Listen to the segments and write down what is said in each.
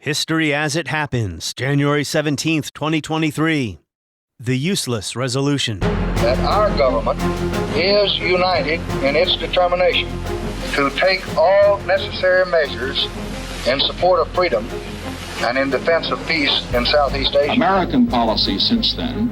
History as it happens, January 17th, 2023. The useless resolution. That our government is united in its determination to take all necessary measures in support of freedom and in defense of peace in Southeast Asia. American policy since then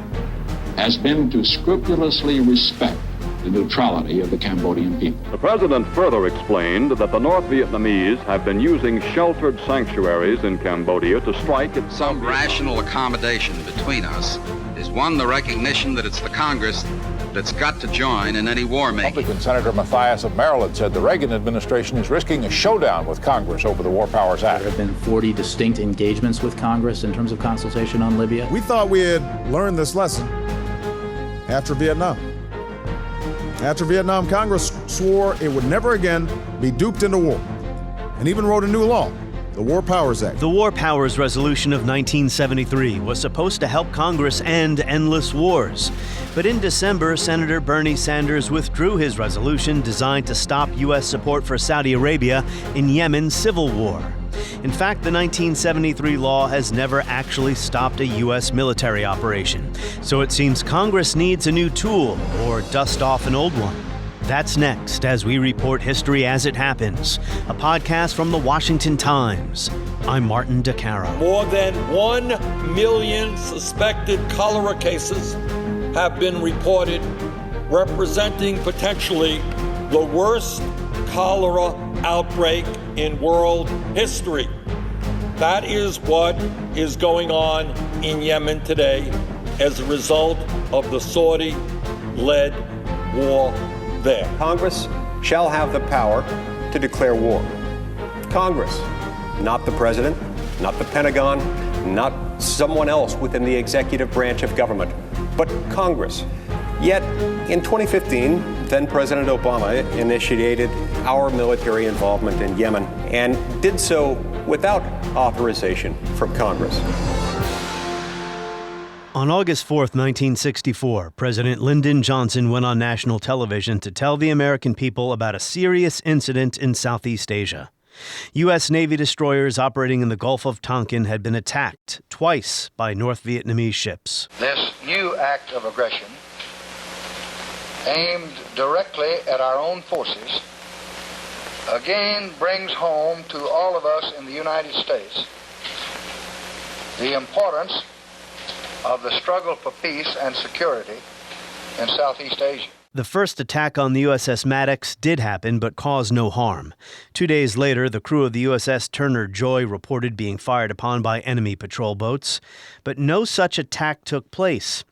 has been to scrupulously respect the neutrality of the Cambodian people. The president further explained that the North Vietnamese have been using sheltered sanctuaries in Cambodia to strike at some rational accommodation between us is one, the recognition that it's the Congress that's got to join in any war-making. Republican Senator Mathias of Maryland said the Reagan administration is risking a showdown with Congress over the War Powers Act. There have been 40 distinct engagements with Congress in terms of consultation on Libya. We thought we had learned this lesson after Vietnam. After Vietnam, Congress swore it would never again be duped into war, and even wrote a new law, the War Powers Act. The War Powers Resolution of 1973 was supposed to help Congress end endless wars. But in December, Senator Bernie Sanders withdrew his resolution designed to stop U.S. support for Saudi Arabia in Yemen's civil war. In fact, the 1973 law has never actually stopped a U.S. military operation. So it seems Congress needs a new tool or dust off an old one. That's next as we report History as it happens, a podcast from the Washington Times. I'm Martin DeCaro. More than 1 million suspected cholera cases have been reported, representing potentially the worst cholera outbreak in world history. That is what is going on in Yemen today as a result of the Saudi-led war there. Congress shall have the power to declare war. Congress, not the president, not the Pentagon, not someone else within the executive branch of government, but Congress. Yet, in 2015, then President Obama initiated our military involvement in Yemen and did so without authorization from Congress. On August 4th, 1964, President Lyndon Johnson went on national television to tell the American people about a serious incident in Southeast Asia. U.S. Navy destroyers operating in the Gulf of Tonkin had been attacked twice by North Vietnamese ships. This new act of aggression, aimed directly at our own forces, again brings home to all of us in the United States the importance of the struggle for peace and security in Southeast Asia. The first attack on the USS Maddox did happen but caused no harm. 2 days later, the crew of the USS Turner Joy reported being fired upon by enemy patrol boats, but no such attack took place.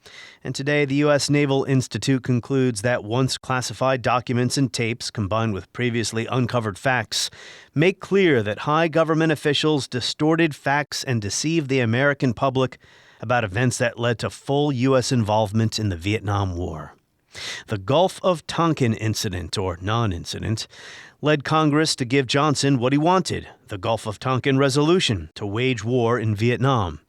And today, the U.S. Naval Institute concludes that once classified documents and tapes, combined with previously uncovered facts, make clear that high government officials distorted facts and deceived the American public about events that led to full U.S. involvement in the Vietnam War. The Gulf of Tonkin incident, or non-incident, led Congress to give Johnson what he wanted, the Gulf of Tonkin resolution to wage war in Vietnam.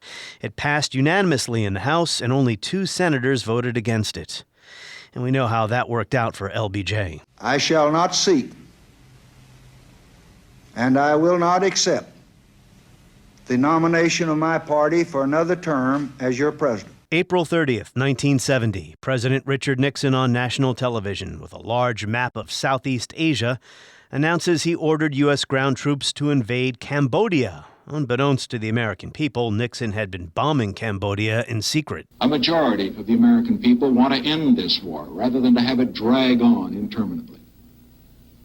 It passed unanimously in the House, and only 2 senators voted against it. And we know how that worked out for LBJ. I shall not seek, and I will not accept the nomination of my party for another term as your president. April 30th, 1970, President Richard Nixon on national television with a large map of Southeast Asia announces he ordered U.S. ground troops to invade Cambodia. Unbeknownst to the American people, Nixon had been bombing Cambodia in secret. A majority of the American people want to end this war rather than to have it drag on interminably.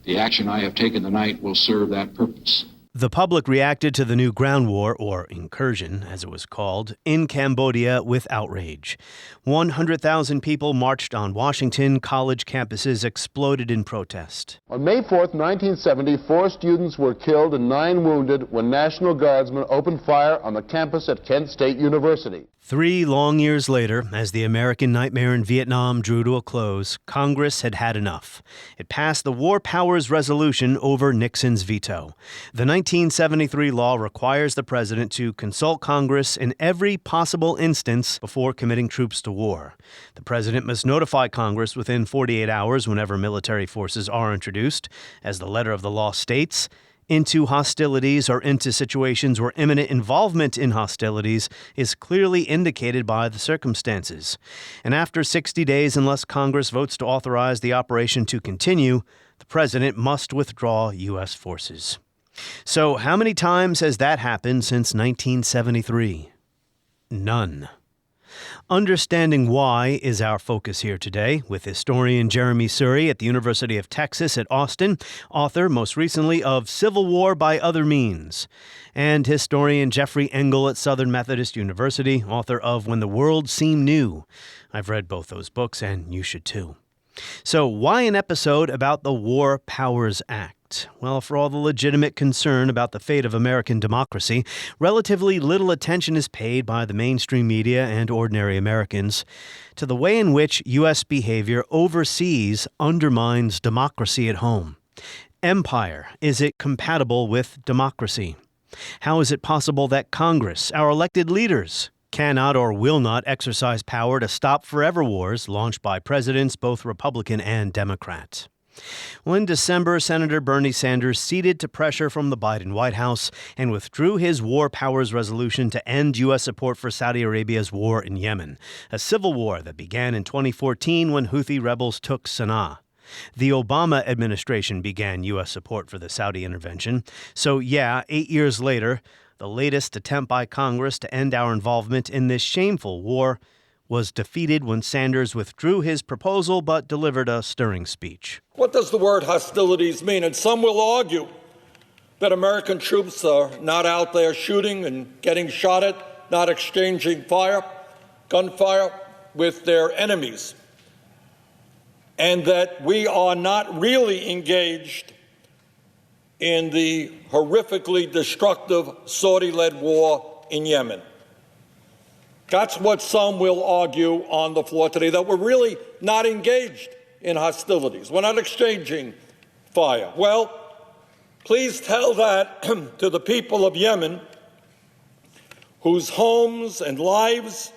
The action I have taken tonight will serve that purpose. The public reacted to the new ground war, or incursion, as it was called, in Cambodia with outrage. 100,000 people marched on Washington. College campuses exploded in protest. On May 4th, 1970, 4 students were killed and 9 wounded when National Guardsmen opened fire on the campus at Kent State University. 3 long years later, as the American nightmare in Vietnam drew to a close, Congress had had enough. It passed the War Powers Resolution over Nixon's veto. The 1973 law requires the president to consult Congress in every possible instance before committing troops to war. The president must notify Congress within 48 hours whenever military forces are introduced. As the letter of the law states, into hostilities or into situations where imminent involvement in hostilities is clearly indicated by the circumstances. And after 60 days, unless Congress votes to authorize the operation to continue, the president must withdraw U.S. forces. So how many times has that happened since 1973? None. Understanding why is our focus here today with historian Jeremi Suri at the University of Texas at Austin, author most recently of Civil War by Other Means, and historian Jeffrey Engel at Southern Methodist University, author of When the World Seemed New. I've read both those books, and you should too. So why an episode about the War Powers Act? Well, for all the legitimate concern about the fate of American democracy, relatively little attention is paid by the mainstream media and ordinary Americans to the way in which U.S. behavior overseas undermines democracy at home. Empire, is it compatible with democracy? How is it possible that Congress, our elected leaders, cannot or will not exercise power to stop forever wars launched by presidents, both Republican and Democrat? Well, in December, Senator Bernie Sanders ceded to pressure from the Biden White House and withdrew his war powers resolution to end U.S. support for Saudi Arabia's war in Yemen, a civil war that began in 2014 when Houthi rebels took Sana'a. The Obama administration began U.S. support for the Saudi intervention. So, 8 years later, the latest attempt by Congress to end our involvement in this shameful war was defeated when Sanders withdrew his proposal but delivered a stirring speech. What does the word hostilities mean? And some will argue that American troops are not out there shooting and getting shot at, not exchanging gunfire with their enemies, and that we are not really engaged in the horrifically destructive Saudi-led war in Yemen. That's what some will argue on the floor today, that we're really not engaged in hostilities. We're not exchanging fire. Well, please tell that to the people of Yemen, whose homes and lives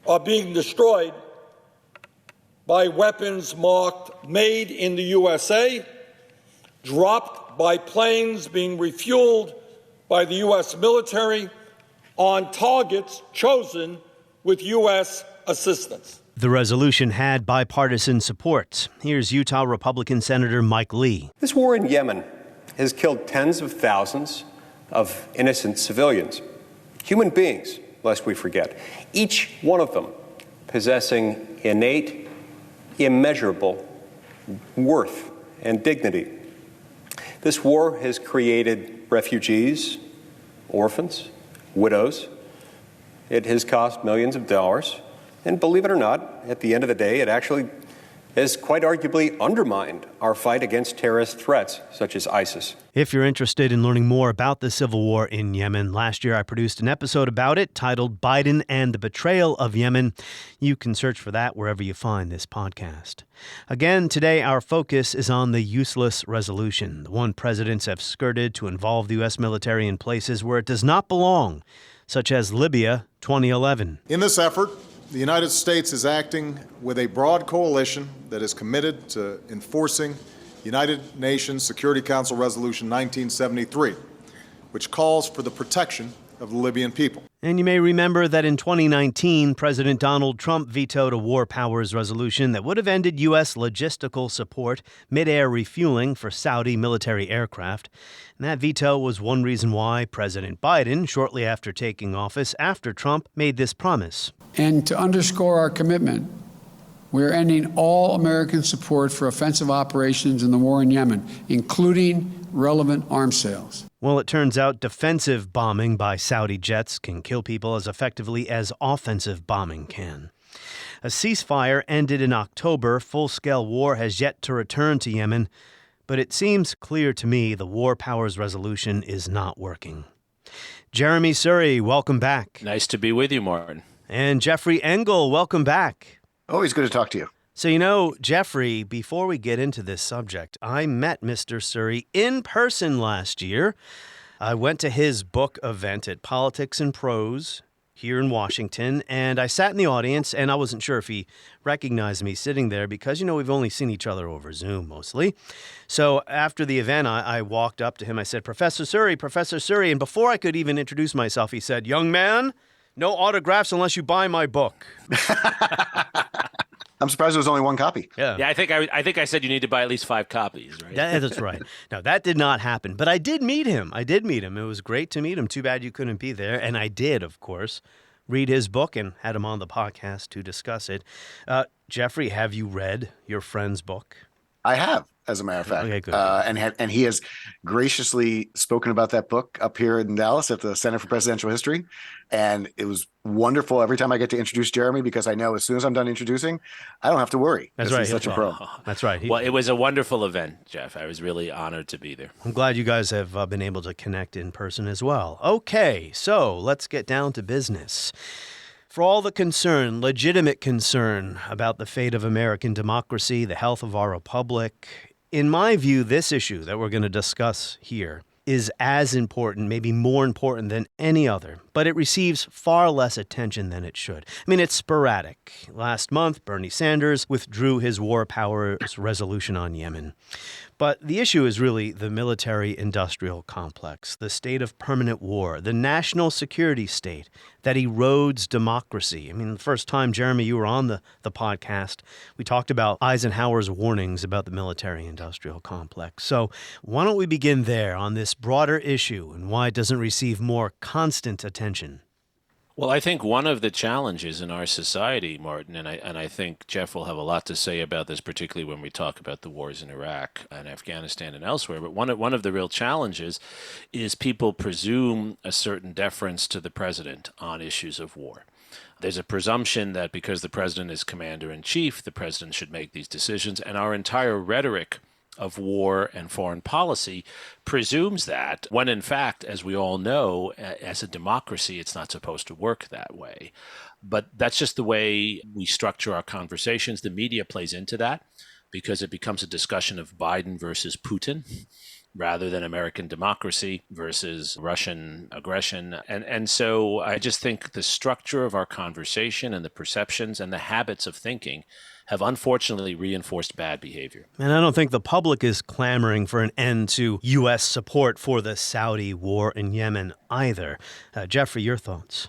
are being destroyed by weapons marked made in the USA, dropped by planes being refueled by the U.S. military on targets chosen with U.S. assistance. The resolution had bipartisan support. Here's Utah Republican Senator Mike Lee. This war in Yemen has killed tens of thousands of innocent civilians, human beings, lest we forget, each one of them possessing innate, immeasurable worth and dignity. This war has created refugees, orphans, widows. It has cost millions of dollars. And believe it or not, at the end of the day, it actually has quite arguably undermined our fight against terrorist threats such as ISIS. If you're interested in learning more about the civil war in Yemen, last year I produced an episode about it titled Biden and the Betrayal of Yemen. You can search for that wherever you find this podcast. Again, today our focus is on the useless resolution, the one presidents have skirted to involve the U.S. military in places where it does not belong, such as Libya 2011. In this effort, the United States is acting with a broad coalition that is committed to enforcing United Nations Security Council Resolution 1973, which calls for the protection of the Libyan people. And you may remember that in 2019, President Donald Trump vetoed a war powers resolution that would have ended U.S. logistical support, mid-air refueling for Saudi military aircraft. And that veto was one reason why President Biden, shortly after taking office after Trump, made this promise. And to underscore our commitment, we are ending all American support for offensive operations in the war in Yemen, including relevant arms sales. Well, it turns out defensive bombing by Saudi jets can kill people as effectively as offensive bombing can. A ceasefire ended in October. Full-scale war has yet to return to Yemen, but it seems clear to me the war powers resolution is not working. Jeremi Suri, welcome back. Nice to be with you, Martin. And Jeffrey Engel, welcome back. Always good to talk to you. So, Jeffrey, before we get into this subject, I met Mr. Suri in person last year. I went to his book event at Politics and Prose here in Washington, and I sat in the audience, and I wasn't sure if he recognized me sitting there because, we've only seen each other over Zoom mostly. So after the event, I walked up to him. I said, Professor Suri, and before I could even introduce myself, he said, "Young man, no autographs unless you buy my book." I'm surprised there was only one copy. Yeah, I think I said you need to buy at least 5 copies, right? That's right. No, that did not happen. But I did meet him. It was great to meet him. Too bad you couldn't be there. And I did, of course, read his book and had him on the podcast to discuss it. Jeffrey, have you read your friend's book? I have, as a matter of fact. Okay, good. And he has graciously spoken about that book up here in Dallas at the Center for Presidential History. And it was wonderful every time I get to introduce Jeremy, because I know as soon as I'm done introducing, I don't have to worry. That's right. He's such a pro. That's right. Well, it was a wonderful event, Jeff. I was really honored to be there. I'm glad you guys have been able to connect in person as well. Okay, so let's get down to business. For all the concern, legitimate concern about the fate of American democracy, the health of our republic, in my view, this issue that we're going to discuss here is as important, maybe more important than any other, but it receives far less attention than it should. I mean, it's sporadic. Last month, Bernie Sanders withdrew his war powers resolution on Yemen. But the issue is really the military-industrial complex, the state of permanent war, the national security state that erodes democracy. I mean, the first time, Jeremy, you were on the podcast, we talked about Eisenhower's warnings about the military-industrial complex. So why don't we begin there on this broader issue and why it doesn't receive more constant attention? Well, I think one of the challenges in our society, Martin, and I think Jeff will have a lot to say about this, particularly when we talk about the wars in Iraq and Afghanistan and elsewhere, but one of the real challenges is people presume a certain deference to the president on issues of war. There's a presumption that because the president is commander-in-chief, the president should make these decisions, and our entire rhetoric of war and foreign policy presumes that, when in fact, as we all know, as a democracy, it's not supposed to work that way. But that's just the way we structure our conversations. The media plays into that because it becomes a discussion of Biden versus Putin rather than American democracy versus Russian aggression. And so I just think the structure of our conversation and the perceptions and the habits of thinking have unfortunately reinforced bad behavior. And I don't think the public is clamoring for an end to U.S. support for the Saudi war in Yemen either. Jeffrey, your thoughts?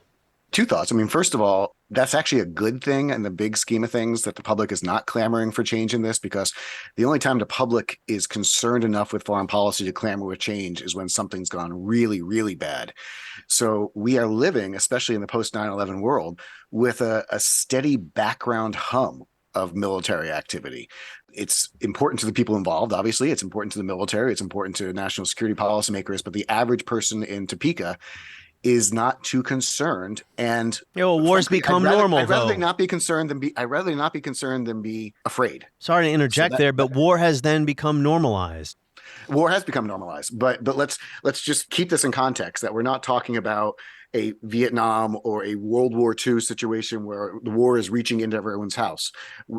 Two thoughts. I mean, first of all, that's actually a good thing in the big scheme of things that the public is not clamoring for change in this, because the only time the public is concerned enough with foreign policy to clamor with change is when something's gone really, really bad. So we are living, especially in the post 9/11 world, with a steady background hum of military activity. It's important to the people involved, obviously. It's important to the military. It's important to national security policymakers. But the average person in Topeka is not too concerned. And wars become normal. I'd rather not be concerned than be afraid. Sorry to interject there, but war has then become normalized. War has become normalized, but let's just keep this in context that we're not talking about a Vietnam or a World War II situation where the war is reaching into everyone's house.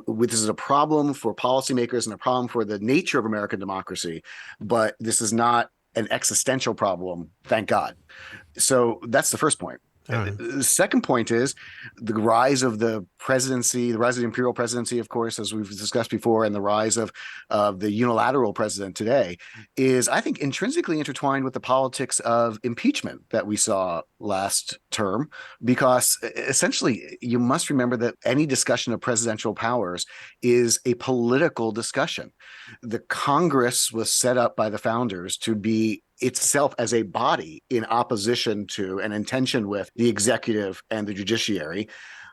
This is a problem for policymakers and a problem for the nature of American democracy, but this is not an existential problem, thank God. So that's the first point. The second point is the rise of the presidency, the rise of the imperial presidency, of course, as we've discussed before, and the rise of the unilateral president today is, I think, intrinsically intertwined with the politics of impeachment that we saw last term, because essentially you must remember that any discussion of presidential powers is a political discussion. The Congress was set up by the founders to be itself as a body in opposition to and in tension with the executive and the judiciary.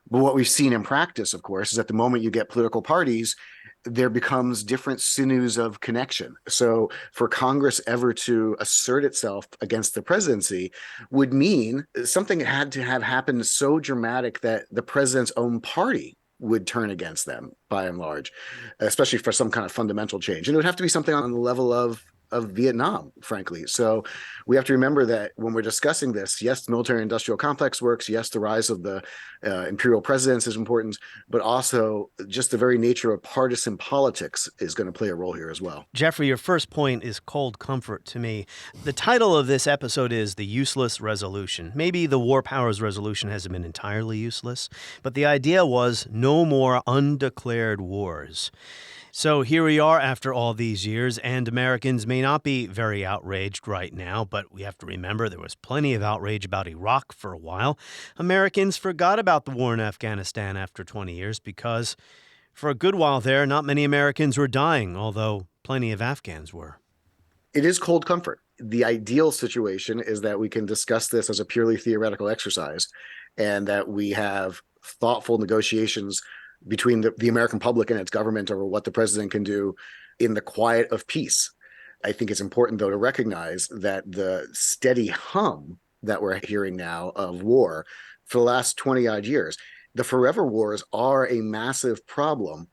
But what we've seen in practice, of course, is at the moment you get political parties, there becomes different sinews of connection. So for Congress ever to assert itself against the presidency would mean something had to have happened so dramatic that the president's own party would turn against them, by and large, especially for some kind of fundamental change. And it would have to be something on the level of of Vietnam, frankly. So we have to remember that when we're discussing this, yes, the military-industrial complex works. Yes, the rise of the imperial presidents is important, but also just the very nature of partisan politics is going to play a role here as well. Jeffrey, your first point is cold comfort to me. The title of this episode is The Useless Resolution. Maybe the War Powers Resolution hasn't been entirely useless, but the idea was no more undeclared wars. So here we are after all these years, and Americans may not be very outraged right now, but we have to remember there was plenty of outrage about Iraq for a while. Americans forgot about the war in Afghanistan after 20 years because for a good while there, not many Americans were dying, although plenty of Afghans were. It is cold comfort. The ideal situation is that we can discuss this as a purely theoretical exercise and that we have thoughtful negotiations between the American public and its government over what the president can do in the quiet of peace. I think it's important, though, to recognize that the steady hum that we're hearing now of war for the last 20-odd years, the forever wars are a massive problem.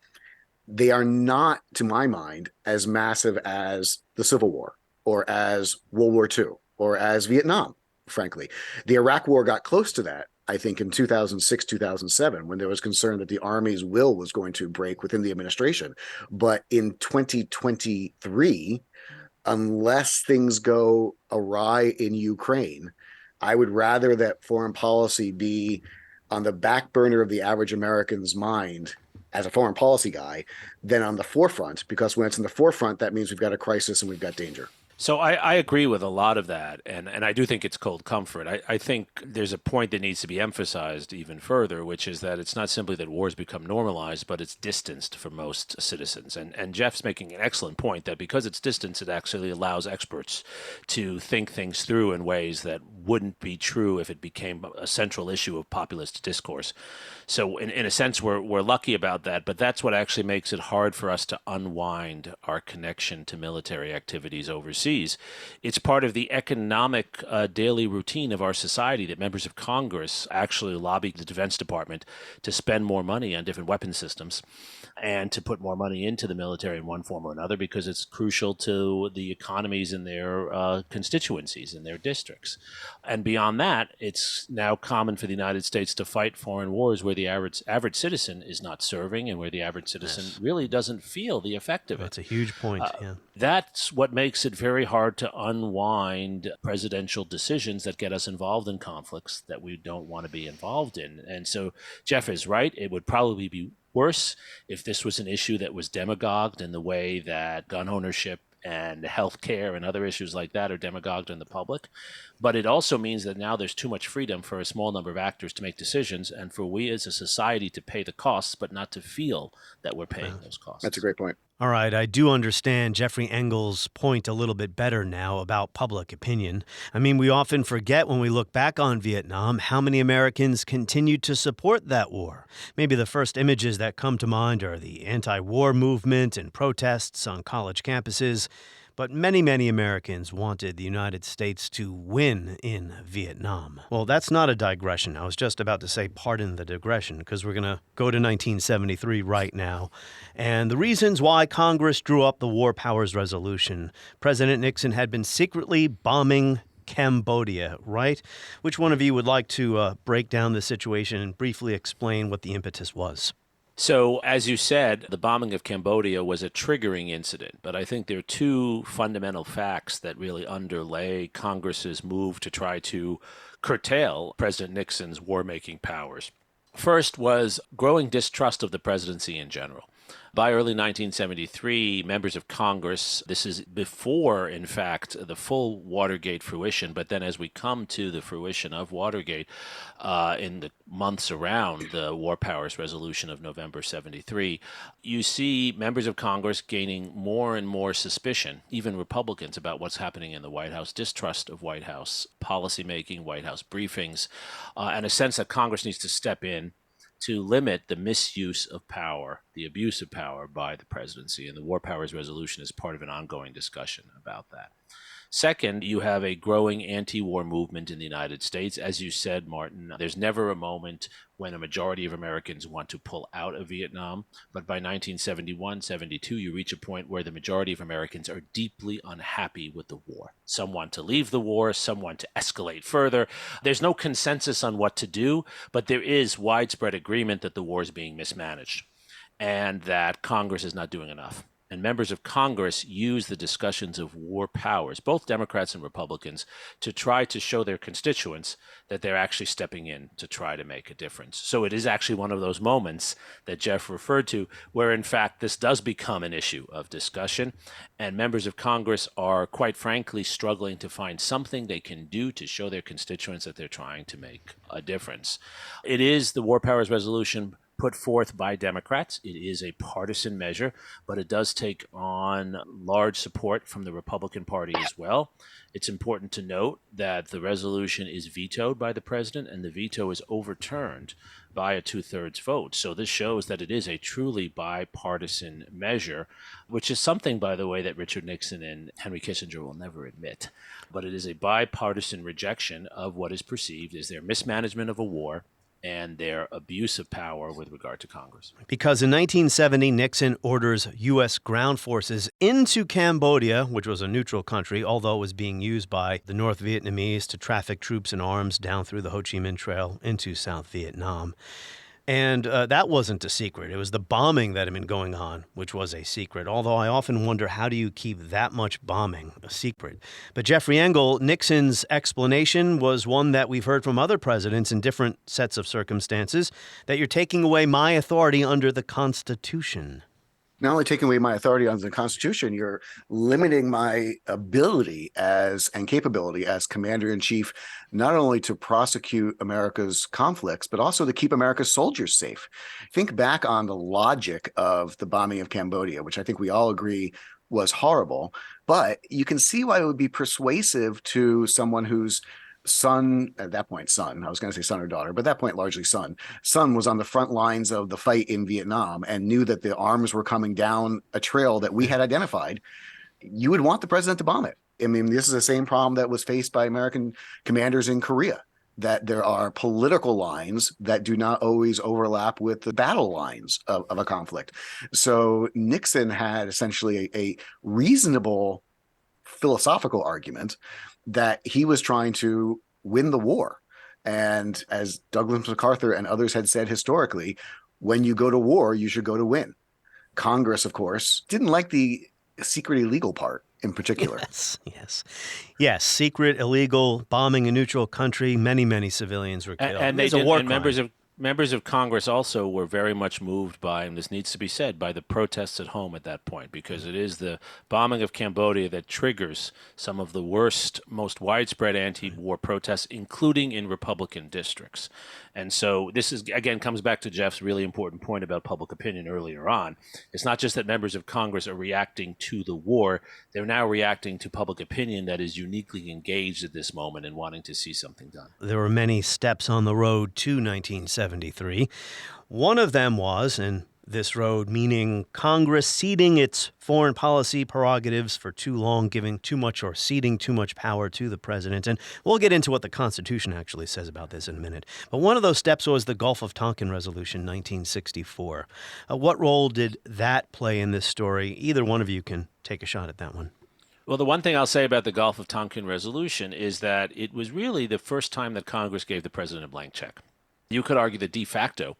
They are not, to my mind, as massive as the Civil War or as World War II or as Vietnam, frankly. The Iraq War got close to that, I think, in 2006, 2007, when there was concern that the Army's will was going to break within the administration. But in 2023, unless things go awry in Ukraine, I would rather that foreign policy be on the back burner of the average American's mind as a foreign policy guy than on the forefront, because when it's in the forefront, that means we've got a crisis and we've got danger. So I agree with a lot of that, and I do think it's cold comfort. I think there's a point that needs to be emphasized even further, which is that it's not simply that wars become normalized, but it's distanced for most citizens. And Jeff's making an excellent point that because it's distanced, it actually allows experts to think things through in ways that wouldn't be true if it became a central issue of populist discourse. So in a sense, we're lucky about that, but that's what actually makes it hard for us to unwind our connection to military activities overseas. It's part of the economic daily routine of our society that members of Congress actually lobby the Defense Department to spend more money on different weapon systems and to put more money into the military in one form or another because it's crucial to the economies in their constituencies, in their districts. And beyond that, it's now common for the United States to fight foreign wars where the average citizen is not serving and where the average citizen really doesn't feel the effect of it. That's a huge point, yeah. That's what makes it very hard to unwind presidential decisions that get us involved in conflicts that we don't want to be involved in. And so Jeff is right. It would probably be worse if this was an issue that was demagogued in the way that gun ownership and healthcare and other issues like that are demagogued in the public. But it also means that now there's too much freedom for a small number of actors to make decisions and for we as a society to pay the costs, but not to feel that we're paying those costs. That's a great point. All right, I do understand Jeffrey Engel's point a little bit better now about public opinion. I mean, we often forget when we look back on Vietnam how many Americans continued to support that war. Maybe the first images that come to mind are the anti-war movement and protests on college campuses. But many, many Americans wanted the United States to win in Vietnam. Well, that's not a digression. I was just about to say pardon the digression because we're going to go to 1973 right now. And the reasons why Congress drew up the War Powers Resolution. President Nixon had been secretly bombing Cambodia, right? Which one of you would like to break down the situation and briefly explain what the impetus was? So, as you said, the bombing of Cambodia was a triggering incident, but I think there are two fundamental facts that really underlay Congress's move to try to curtail President Nixon's war-making powers. First was growing distrust of the presidency in general. By early 1973, members of Congress, this is before, in fact, the full Watergate fruition, but then as we come to the fruition of Watergate in the months around the War Powers Resolution of November 73, you see members of Congress gaining more and more suspicion, even Republicans, about what's happening in the White House, distrust of White House policymaking, White House briefings, and a sense that Congress needs to step in to limit the misuse of power, the abuse of power by the presidency. And the War Powers Resolution is part of an ongoing discussion about that. Second, you have a growing anti-war movement in the United States. As you said, Martin, there's never a moment when a majority of Americans want to pull out of Vietnam. But by 1971, 72, you reach a point where the majority of Americans are deeply unhappy with the war. Some want to leave the war, some want to escalate further. There's no consensus on what to do, but there is widespread agreement that the war is being mismanaged and that Congress is not doing enough. And members of Congress use the discussions of war powers, both Democrats and Republicans, to try to show their constituents that they're actually stepping in to try to make a difference. So it is actually one of those moments that Jeff referred to where, in fact, this does become an issue of discussion. And members of Congress are, quite frankly, struggling to find something they can do to show their constituents that they're trying to make a difference. It is the War Powers Resolution put forth by Democrats. It is a partisan measure, but it does take on large support from the Republican Party as well. It's important to note that the resolution is vetoed by the president, and the veto is overturned by a 2/3 vote. So this shows that it is a truly bipartisan measure, which is something, by the way, that Richard Nixon and Henry Kissinger will never admit. But it is a bipartisan rejection of what is perceived as their mismanagement of a war and their abuse of power with regard to Congress. Because in 1970, Nixon orders U.S. ground forces into Cambodia, which was a neutral country, although it was being used by the North Vietnamese to traffic troops and arms down through the Ho Chi Minh Trail into South Vietnam. And that wasn't a secret. It was the bombing that had been going on, which was a secret, although I often wonder, how do you keep that much bombing a secret? But Jeffrey Engel, Nixon's explanation was one that we've heard from other presidents in different sets of circumstances, that you're taking away my authority under the Constitution. Not only taking away my authority under the Constitution, you're limiting my ability and capability as commander-in-chief, not only to prosecute America's conflicts, but also to keep America's soldiers safe. Think back on the logic of the bombing of Cambodia, which I think we all agree was horrible, but you can see why it would be persuasive to someone whose son, at that point, I was going to say son or daughter, but at that point, largely son was on the front lines of the fight in Vietnam and knew that the arms were coming down a trail that we had identified. You would want the president to bomb it. I mean, this is the same problem that was faced by American commanders in Korea, that there are political lines that do not always overlap with the battle lines of a conflict. So Nixon had essentially a reasonable philosophical argument that he was trying to win the war. And as Douglas MacArthur and others had said historically, when you go to war, you should go to win. Congress, of course, didn't like the secret illegal part in particular. Yes, secret, illegal, bombing a neutral country. Many civilians were killed. And members of Congress also were very much moved by, and this needs to be said, by the protests at home at that point, because it is the bombing of Cambodia that triggers some of the worst, most widespread anti-war protests, including in Republican districts. And so this is, again, comes back to Jeff's really important point about public opinion earlier on. It's not just that members of Congress are reacting to the war, they're now reacting to public opinion that is uniquely engaged at this moment and wanting to see something done. There were many steps on the road to 1973. One of them was, and this road meaning Congress ceding its foreign policy prerogatives for too long, giving too much or ceding too much power to the president. And we'll get into what the Constitution actually says about this in a minute. But one of those steps was the Gulf of Tonkin Resolution, 1964. What role did that play in this story? Either one of you can take a shot at that one. Well, the one thing I'll say about the Gulf of Tonkin Resolution is that it was really the first time that Congress gave the president a blank check. You could argue that de facto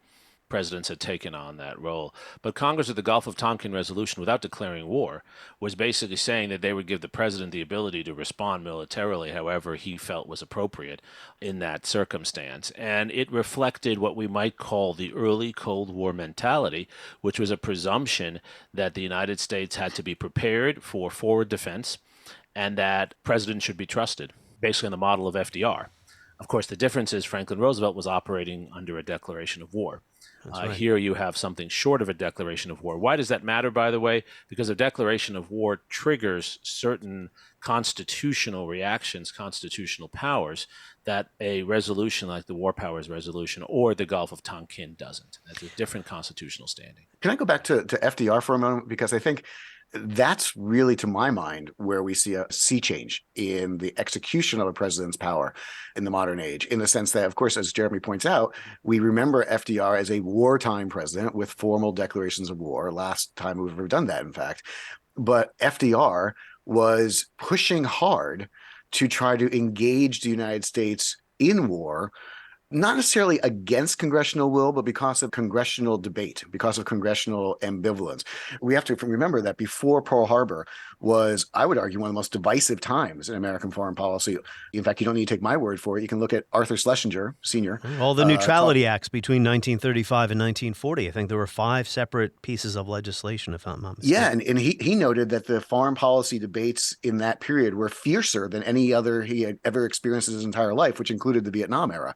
presidents had taken on that role. But Congress with the Gulf of Tonkin Resolution, without declaring war, was basically saying that they would give the president the ability to respond militarily however he felt was appropriate in that circumstance. And it reflected what we might call the early Cold War mentality, which was a presumption that the United States had to be prepared for forward defense and that presidents should be trusted, basically on the model of FDR. Of course, the difference is Franklin Roosevelt was operating under a declaration of war. Right. Here you have something short of a declaration of war. Why does that matter, by the way? Because a declaration of war triggers certain constitutional reactions, constitutional powers that a resolution like the War Powers Resolution or the Gulf of Tonkin doesn't. That's a different constitutional standing. Can I go back to FDR for a moment? Because I think That's really, to my mind, where we see a sea change in the execution of a president's power in the modern age, in the sense that, of course, as Jeremy points out, we remember FDR as a wartime president with formal declarations of war. Last time we've ever done that, in fact. But FDR was pushing hard to try to engage the United States in war, not necessarily against congressional will, but because of congressional debate, because of congressional ambivalence. We have to remember that before Pearl Harbor was, I would argue, one of the most divisive times in American foreign policy. In fact, you don't need to take my word for it. You can look at Arthur Schlesinger, Sr. All the neutrality acts between 1935 and 1940. I think there were 5 separate pieces of legislation, if I'm not mistaken. Yeah, and he noted that the foreign policy debates in that period were fiercer than any other he had ever experienced in his entire life, which included the Vietnam era.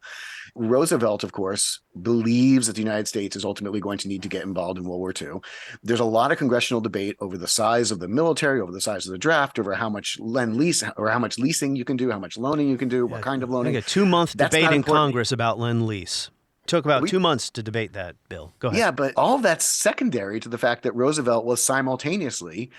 Roosevelt, of course, believes that the United States is ultimately going to need to get involved in World War II. There's a lot of congressional debate over the size of the military, over the size of the draft, over how much lend-lease or how much leasing you can do, how much loaning you can do, what kind of loaning. I think a 2-month debate in Congress about lend-lease. Took about 2 months to debate that bill. Go ahead. Yeah, but all of that's secondary to the fact that Roosevelt was simultaneously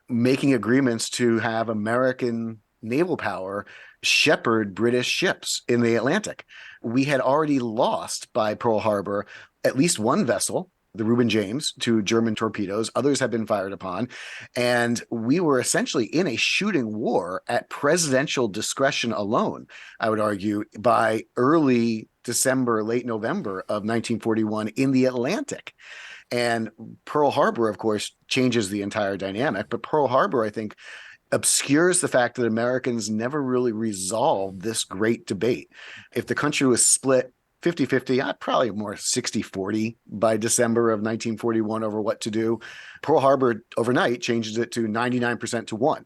making agreements to have American naval power shepherd British ships in the Atlantic. We had already lost by Pearl Harbor at least one vessel, the Reuben James, to German torpedoes. Others had been fired upon. And we were essentially in a shooting war at presidential discretion alone, I would argue, by early December, late November of 1941 in the Atlantic. And Pearl Harbor, of course, changes the entire dynamic. But Pearl Harbor, I think, obscures the fact that Americans never really resolved this great debate. If the country was split 50-50, probably more 60-40 by December of 1941 over what to do, Pearl Harbor overnight changes it to 99% to 1.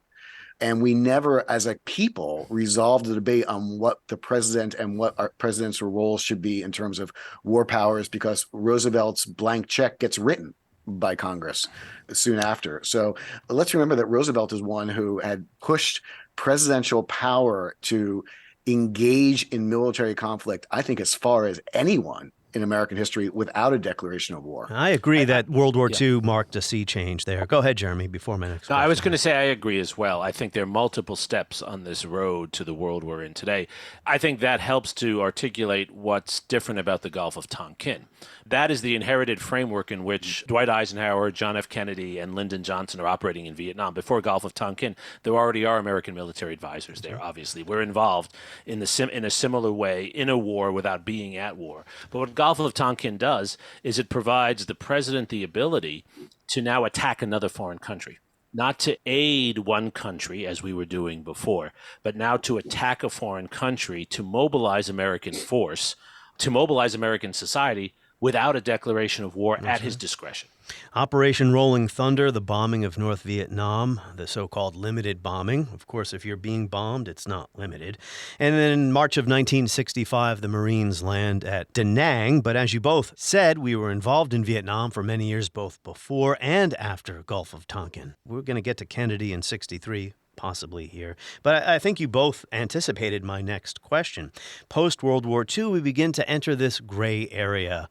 And we never, as a people, resolved the debate on what the president and what our president's role should be in terms of war powers, because Roosevelt's blank check gets written by Congress soon after. So let's remember that Roosevelt is one who had pushed presidential power to engage in military conflict, I think, as far as anyone in American history without a declaration of war. I agree that World War II marked a sea change there. Go ahead, Jeremy, before my next question. I was going to say I agree as well. I think there are multiple steps on this road to the world we're in today. I think that helps to articulate what's different about the Gulf of Tonkin. That is the inherited framework in which Dwight Eisenhower, John F. Kennedy, and Lyndon Johnson are operating in Vietnam. Before Gulf of Tonkin, there already are American military advisors there, obviously. We're involved in a similar way in a war without being at war. But what Gulf of Tonkin does is it provides the president the ability to now attack another foreign country. Not to aid one country, as we were doing before, but now to attack a foreign country, to mobilize American force, to mobilize American society without a declaration of war at his discretion. Operation Rolling Thunder, the bombing of North Vietnam, the so-called limited bombing. Of course, if you're being bombed, it's not limited. And then in March of 1965, the Marines land at Da Nang. But as you both said, we were involved in Vietnam for many years, both before and after Gulf of Tonkin. We're going to get to Kennedy in 63. Possibly here. But I think you both anticipated my next question. Post-World War II, we begin to enter this gray area.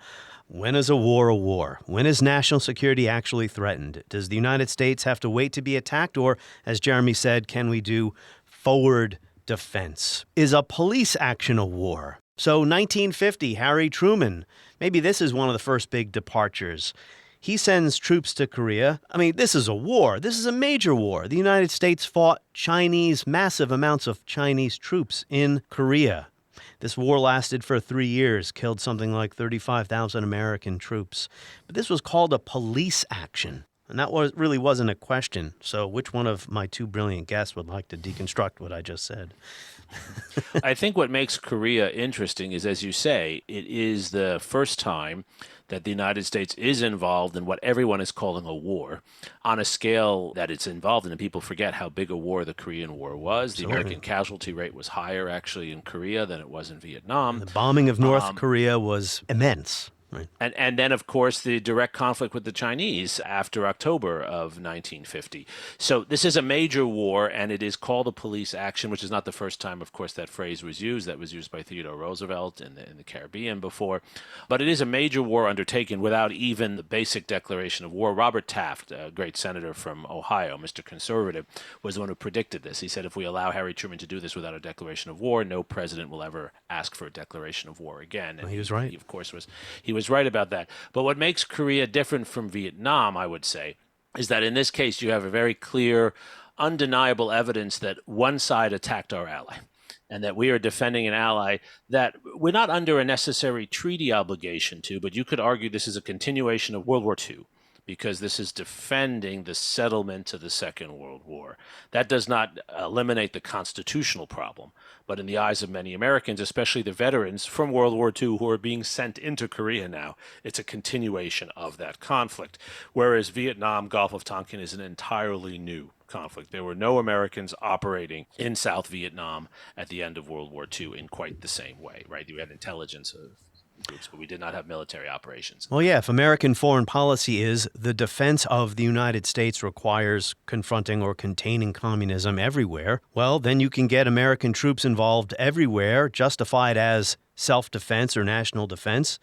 When is a war a war? When is national security actually threatened? Does the United States have to wait to be attacked? Or, as Jeremy said, can we do forward defense? Is a police action a war? So 1950, Harry Truman. Maybe this is one of the first big departures. He sends troops to Korea. I mean, this is a war. This is a major war. The United States fought massive amounts of Chinese troops in Korea. This war lasted for 3 years, killed something like 35,000 American troops. But this was called a police action. And that really wasn't a question. So which one of my two brilliant guests would like to deconstruct what I just said? I think what makes Korea interesting is, as you say, it is the first time that the United States is involved in what everyone is calling a war on a scale that it's involved in. And people forget how big a war the Korean War was. The American casualty rate was higher, actually, in Korea than it was in Vietnam. The bombing of North Korea was immense. Right. And then, of course, the direct conflict with the Chinese after October of 1950. So this is a major war, and it is called a police action, which is not the first time, of course, that phrase was used. That was used by Theodore Roosevelt in the Caribbean before. But it is a major war undertaken without even the basic declaration of war. Robert Taft, a great senator from Ohio, Mr. Conservative, was the one who predicted this. He said, if we allow Harry Truman to do this without a declaration of war, no president will ever ask for a declaration of war again. And he was right. He, of course, was right about that. But what makes Korea different from Vietnam, I would say, is that in this case you have a very clear, undeniable evidence that one side attacked our ally, and that we are defending an ally that we're not under a necessary treaty obligation to, but you could argue this is a continuation of World War II, because this is defending the settlement of the Second World War. That does not eliminate the constitutional problem, but in the eyes of many Americans, especially the veterans from World War II who are being sent into Korea now, it's a continuation of that conflict. Whereas Vietnam, Gulf of Tonkin is an entirely new conflict. There were no Americans operating in South Vietnam at the end of World War II in quite the same way, right? You had intelligence groups, but we did not have military operations. Well, yeah, if American foreign policy is the defense of the United States requires confronting or containing communism everywhere, well, then you can get American troops involved everywhere, justified as self-defense or national defense.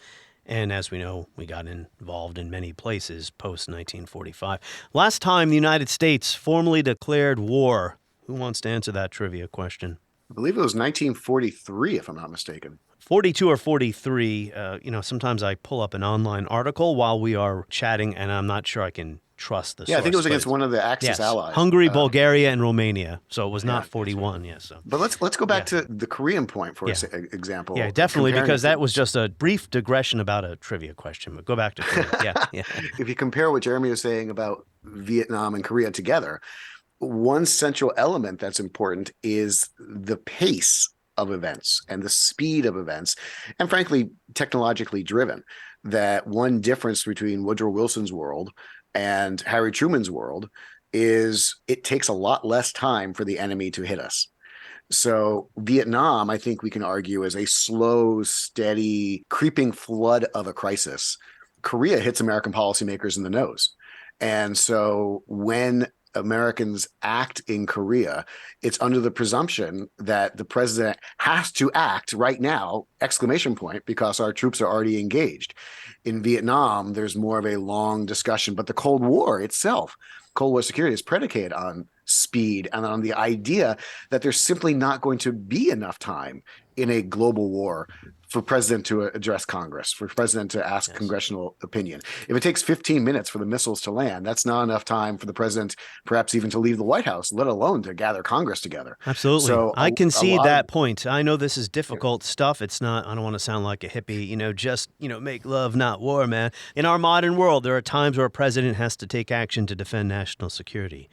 And as we know, we got involved in many places post-1945. Last time the United States formally declared war, who wants to answer that trivia question? I believe it was 1943, if I'm not mistaken. 42 or 43, sometimes I pull up an online article while we are chatting, and I'm not sure I can trust the source. Yeah, I think it was against one of the Axis allies. Hungary, Bulgaria, and Romania. So it was not 41, yes. So. But let's go back to the Korean point for example. Yeah, definitely, because that was just a brief digression about a trivia question. But go back to Korea. Yeah. If you compare what Jeremy was saying about Vietnam and Korea together, one central element that's important is the pace of events and the speed of events, and frankly, technologically driven. That one difference between Woodrow Wilson's world and Harry Truman's world is it takes a lot less time for the enemy to hit us. So Vietnam, I think we can argue, is a slow, steady, creeping flood of a crisis. Korea hits American policymakers in the nose. And so when Americans act in Korea, it's under the presumption that the president has to act right now, ! Because our troops are already engaged. In Vietnam, there's more of a long discussion, but the Cold War itself, Cold War security, is predicated on speed and on the idea that there's simply not going to be enough time in a global war for president to address Congress, for president to ask congressional opinion. If it takes 15 minutes for the missiles to land, that's not enough time for the president perhaps even to leave the White House, let alone to gather Congress together. Absolutely. So I can see that point. I know this is difficult stuff. It's not, I don't want to sound like a hippie, just make love, not war, man. In our modern world, there are times where a president has to take action to defend national security.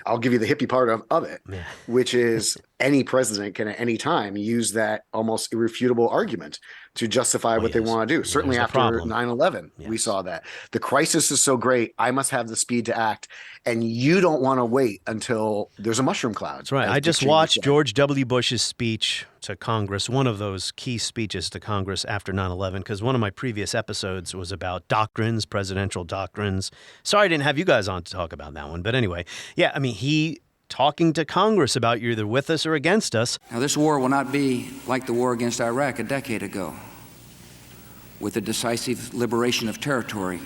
I'll give you the hippie part of it, which is any president can at any time use that almost irrefutable argument to justify what they want to do. Certainly after 9/11, we saw that. The crisis is so great, I must have the speed to act. And you don't want to wait until there's a mushroom cloud. That's right. I just watched George W. Bush's speech to Congress, one of those key speeches to Congress after 9/11, because one of my previous episodes was about doctrines, presidential doctrines. Sorry I didn't have you guys on to talk about that one. But anyway, he talking to Congress about you're either with us or against us. Now, this war will not be like the war against Iraq a decade ago, with a decisive liberation of territory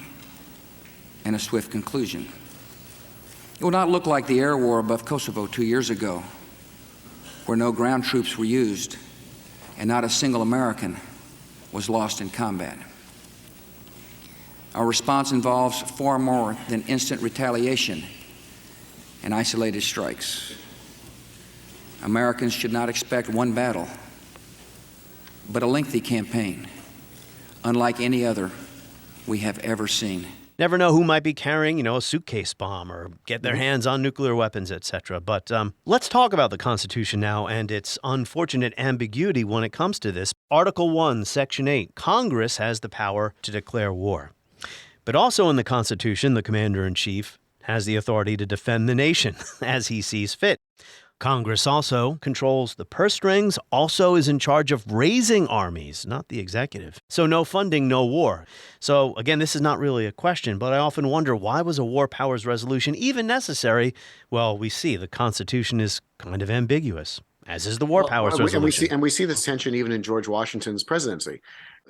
and a swift conclusion. It will not look like the air war above Kosovo 2 years ago, where no ground troops were used and not a single American was lost in combat. Our response involves far more than instant retaliation and isolated strikes. Americans should not expect one battle, but a lengthy campaign, unlike any other we have ever seen. Never know who might be carrying, a suitcase bomb or get their hands on nuclear weapons, etc. But let's talk about the Constitution now and its unfortunate ambiguity when it comes to this. Article 1, Section 8, Congress has the power to declare war. But also in the Constitution, the Commander-in-Chief has the authority to defend the nation as he sees fit. Congress also controls the purse strings, also is in charge of raising armies, not the executive. So no funding, no war. So again, this is not really a question, but I often wonder, why was a war powers resolution even necessary? Well, we see the Constitution is kind of ambiguous, as is the war powers resolution. And we see this tension even in George Washington's presidency.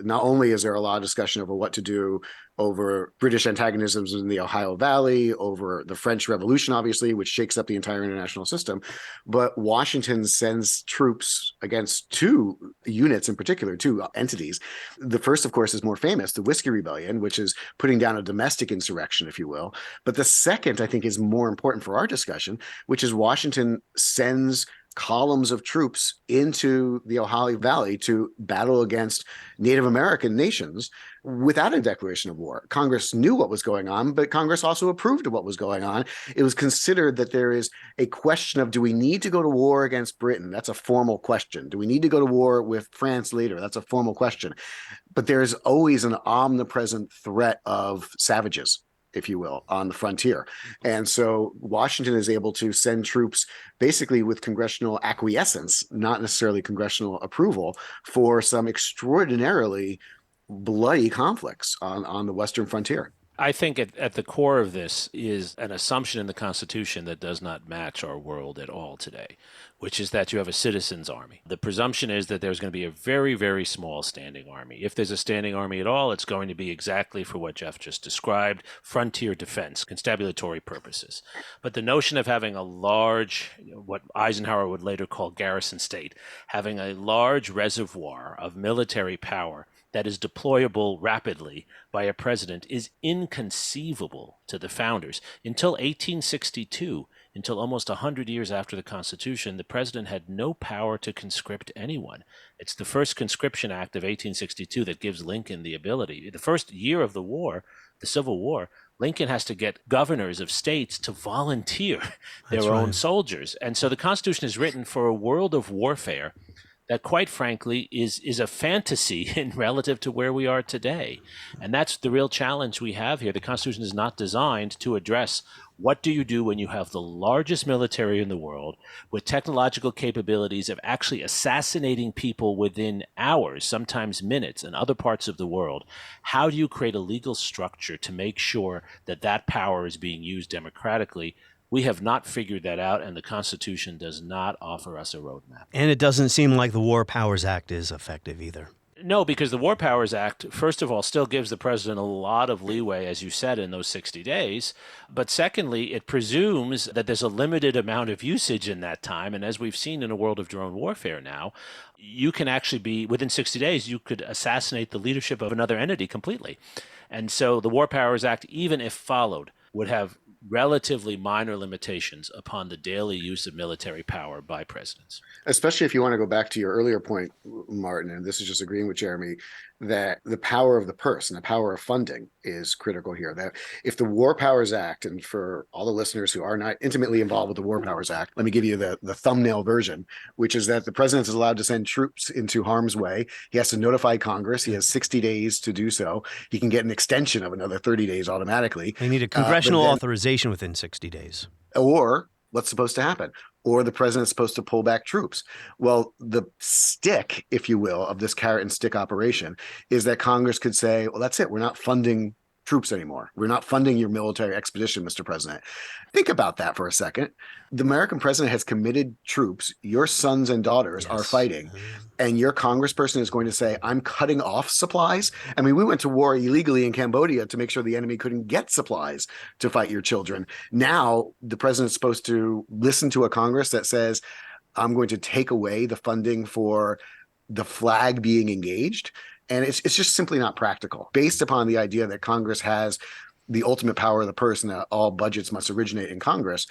Not only is there a lot of discussion over what to do over British antagonisms in the Ohio Valley, over the French Revolution, obviously, which shakes up the entire international system, but Washington sends troops against two units in particular, two entities. The first, of course, is more famous, the Whiskey Rebellion, which is putting down a domestic insurrection, if you will. But the second, I think, is more important for our discussion, which is Washington sends columns of troops into the Ohio Valley to battle against Native American nations without a declaration of war. Congress knew what was going on, but Congress also approved of what was going on. It was considered that there is a question of, do we need to go to war against Britain? That's a formal question. Do we need to go to war with France later? That's a formal question. But there's always an omnipresent threat of savages, if you will, on the frontier. And so Washington is able to send troops basically with congressional acquiescence, not necessarily congressional approval, for some extraordinarily bloody conflicts on the western frontier. I think at the core of this is an assumption in the Constitution that does not match our world at all today, which is that you have a citizen's army. The presumption is that there's going to be a very, very small standing army. If there's a standing army at all, it's going to be exactly for what Jeff just described, frontier defense, constabulary purposes. But the notion of having a large, what Eisenhower would later call garrison state, having a large reservoir of military power that is deployable rapidly by a president is inconceivable to the founders. Until 1862, until almost 100 years after the Constitution, the president had no power to conscript anyone. It's the first conscription act of 1862 that gives Lincoln the ability. The first year of the war, the Civil War, Lincoln has to get governors of states to volunteer their own soldiers. And so the Constitution is written for a world of warfare that, quite frankly, is a fantasy in relative to where we are today. And that's the real challenge we have here. The Constitution is not designed to address what do you do when you have the largest military in the world with technological capabilities of actually assassinating people within hours, sometimes minutes, in other parts of the world. How do you create a legal structure to make sure that that power is being used democratically? We have not figured that out, and the Constitution does not offer us a roadmap. And it doesn't seem like the War Powers Act is effective either. No, because the War Powers Act, first of all, still gives the president a lot of leeway, as you said, in those 60 days. But secondly, it presumes that there's a limited amount of usage in that time. And as we've seen in a world of drone warfare now, you can actually be, within 60 days, you could assassinate the leadership of another entity completely. And so the War Powers Act, even if followed, would have relatively minor limitations upon the daily use of military power by presidents. Especially if you want to go back to your earlier point, Martin, and this is just agreeing with Jeremy, that the power of the purse and the power of funding is critical here. That if the War Powers Act, and for all the listeners who are not intimately involved with the War Powers Act, let me give you the thumbnail version, which is that the president is allowed to send troops into harm's way. He has to notify Congress. He has 60 days to do so. He can get an extension of another 30 days automatically. They need a congressional authorization within 60 days. Or what's supposed to happen? Or the president's supposed to pull back troops. Well, the stick, if you will, of this carrot and stick operation is that Congress could say, well, that's it. We're not funding troops anymore. We're not funding your military expedition, Mr. President. Think about that for a second. The American president has committed troops. Your sons and daughters are fighting. And your congressperson is going to say, I'm cutting off supplies. I mean, we went to war illegally in Cambodia to make sure the enemy couldn't get supplies to fight your children. Now, the president's supposed to listen to a Congress that says, I'm going to take away the funding for the flag being engaged. And it's just simply not practical, based upon the idea that Congress has the ultimate power of the purse and that all budgets must originate in Congress.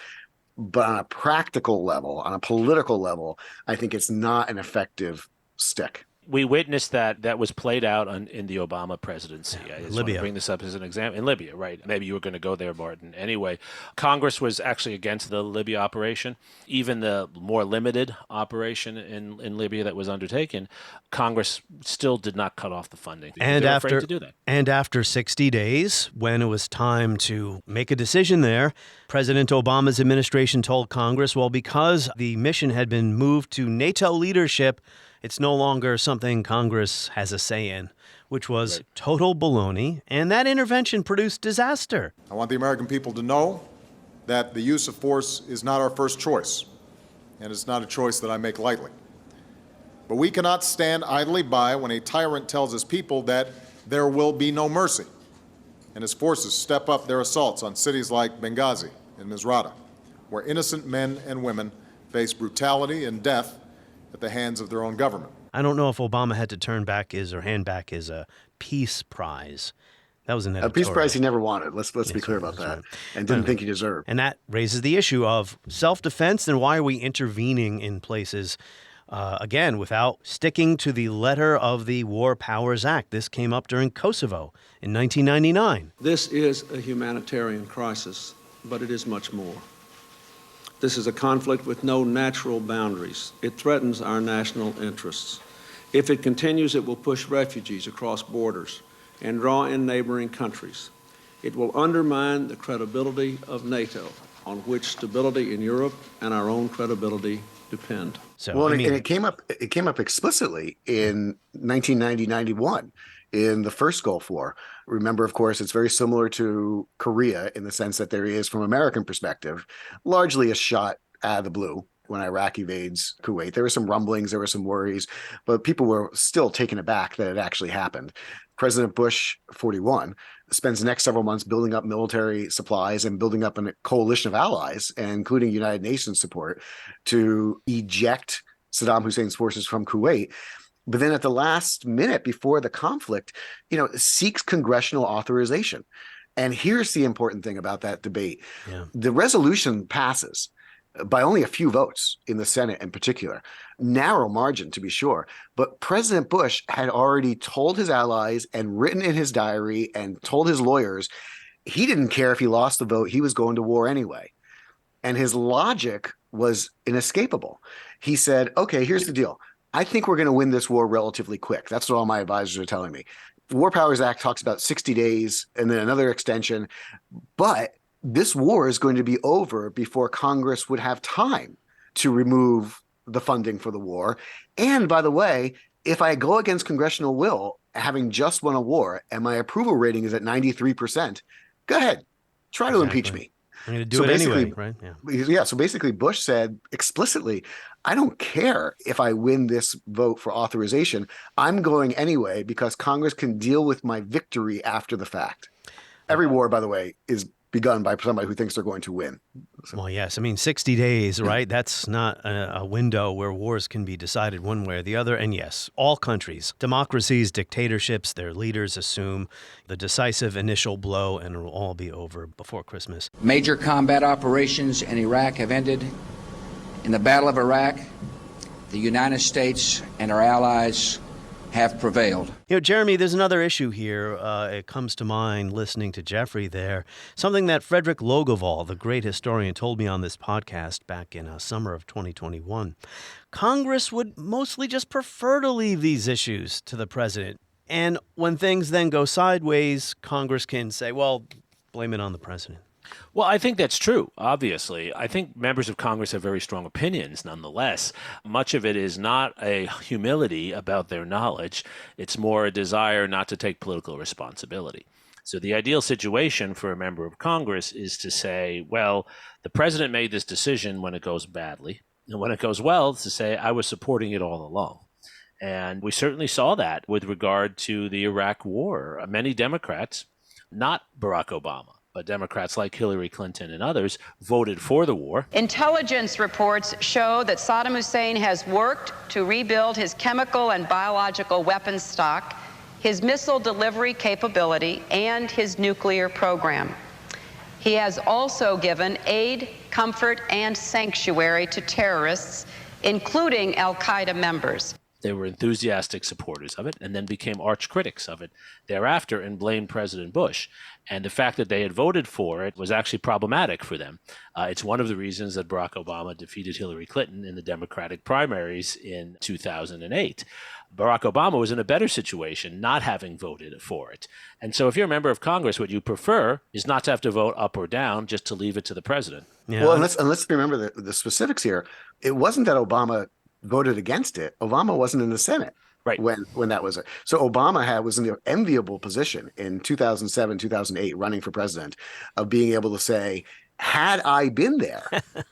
But on a practical level, on a political level, I think it's not an effective stick. We witnessed that was played out in the Obama presidency. I just want to Libya. bring this up as an example. In Libya, right. Maybe you were going to go there, Martin. Anyway, Congress was actually against the Libya operation. Even the more limited operation in Libya that was undertaken, Congress still did not cut off the funding. And they were afraid to do that. And after 60 days, when it was time to make a decision there, President Obama's administration told Congress, well, because the mission had been moved to NATO leadership, it's no longer something Congress has a say in, which was total baloney, and that intervention produced disaster. I want the American people to know that the use of force is not our first choice, and it's not a choice that I make lightly. But we cannot stand idly by when a tyrant tells his people that there will be no mercy, and his forces step up their assaults on cities like Benghazi and Misrata, where innocent men and women face brutality and death at the hands of their own government. I don't know if Obama had to hand back his peace prize. That was an editorial. A peace prize he never wanted. Let's be clear about that. Right. And didn't think he deserved. And that raises the issue of self-defense and why are we intervening in places, again, without sticking to the letter of the War Powers Act. This came up during Kosovo in 1999. This is a humanitarian crisis, but it is much more. This is a conflict with no natural boundaries. It threatens our national interests. If it continues, it will push refugees across borders and draw in neighboring countries. It will undermine the credibility of NATO, on which stability in Europe and our own credibility depend. And it came up explicitly in 1990-91 in the first Gulf War. Remember, of course, it's very similar to Korea in the sense that there is, from American perspective, largely a shot out of the blue when Iraq invades Kuwait. There were some rumblings, there were some worries, but people were still taken aback that it actually happened. President Bush, 41, spends the next several months building up military supplies and building up a coalition of allies, including United Nations support, to eject Saddam Hussein's forces from Kuwait. But then at the last minute before the conflict, seeks congressional authorization. And here's the important thing about that debate. Yeah. The resolution passes by only a few votes in the Senate in particular. Narrow margin, to be sure. But President Bush had already told his allies and written in his diary and told his lawyers he didn't care if he lost the vote. He was going to war anyway. And his logic was inescapable. He said, okay, here's the deal. I think we're going to win this war relatively quick. That's what all my advisors are telling me. The War Powers Act talks about 60 days and then another extension. But this war is going to be over before Congress would have time to remove the funding for the war. And by the way, if I go against congressional will, having just won a war, and my approval rating is at 93%, go ahead, try to impeach me. I'm going to do it anyway, right? Yeah. So basically, Bush said explicitly, I don't care if I win this vote for authorization. I'm going anyway because Congress can deal with my victory after the fact. Every war, by the way, is begun by somebody who thinks they're going to win. So. Well, yes. 60 days, right? That's not a window where wars can be decided one way or the other. And yes, all countries, democracies, dictatorships, their leaders assume the decisive initial blow and it will all be over before Christmas. Major combat operations in Iraq have ended. In the Battle of Iraq, the United States and our allies have prevailed. Jeremy, there's another issue here. It comes to mind listening to Jeffrey there. Something that Frederick Logoval, the great historian, told me on this podcast back in summer of 2021. Congress would mostly just prefer to leave these issues to the president. And when things then go sideways, Congress can say, well, blame it on the president. Well, I think that's true, obviously. I think members of Congress have very strong opinions nonetheless. Much of it is not a humility about their knowledge. It's more a desire not to take political responsibility. So the ideal situation for a member of Congress is to say, well, the president made this decision when it goes badly. And when it goes well, to say, I was supporting it all along. And we certainly saw that with regard to the Iraq war. Many Democrats, not Barack Obama, but Democrats like Hillary Clinton and others voted for the war. Intelligence reports show that Saddam Hussein has worked to rebuild his chemical and biological weapons stock, his missile delivery capability, and his nuclear program. He has also given aid, comfort, and sanctuary to terrorists, including al-Qaeda members. They were enthusiastic supporters of it and then became arch critics of it thereafter and blamed President Bush. And the fact that they had voted for it was actually problematic for them. It's one of the reasons that Barack Obama defeated Hillary Clinton in the Democratic primaries in 2008. Barack Obama was in a better situation not having voted for it. And so if you're a member of Congress, what you prefer is not to have to vote up or down, just to leave it to the president. Yeah. Well, and let's remember the specifics here. It wasn't that Obama voted against it. Obama wasn't in the Senate when that was it. So Obama was in the enviable position in 2007, 2008, running for president, of being able to say, had I been there,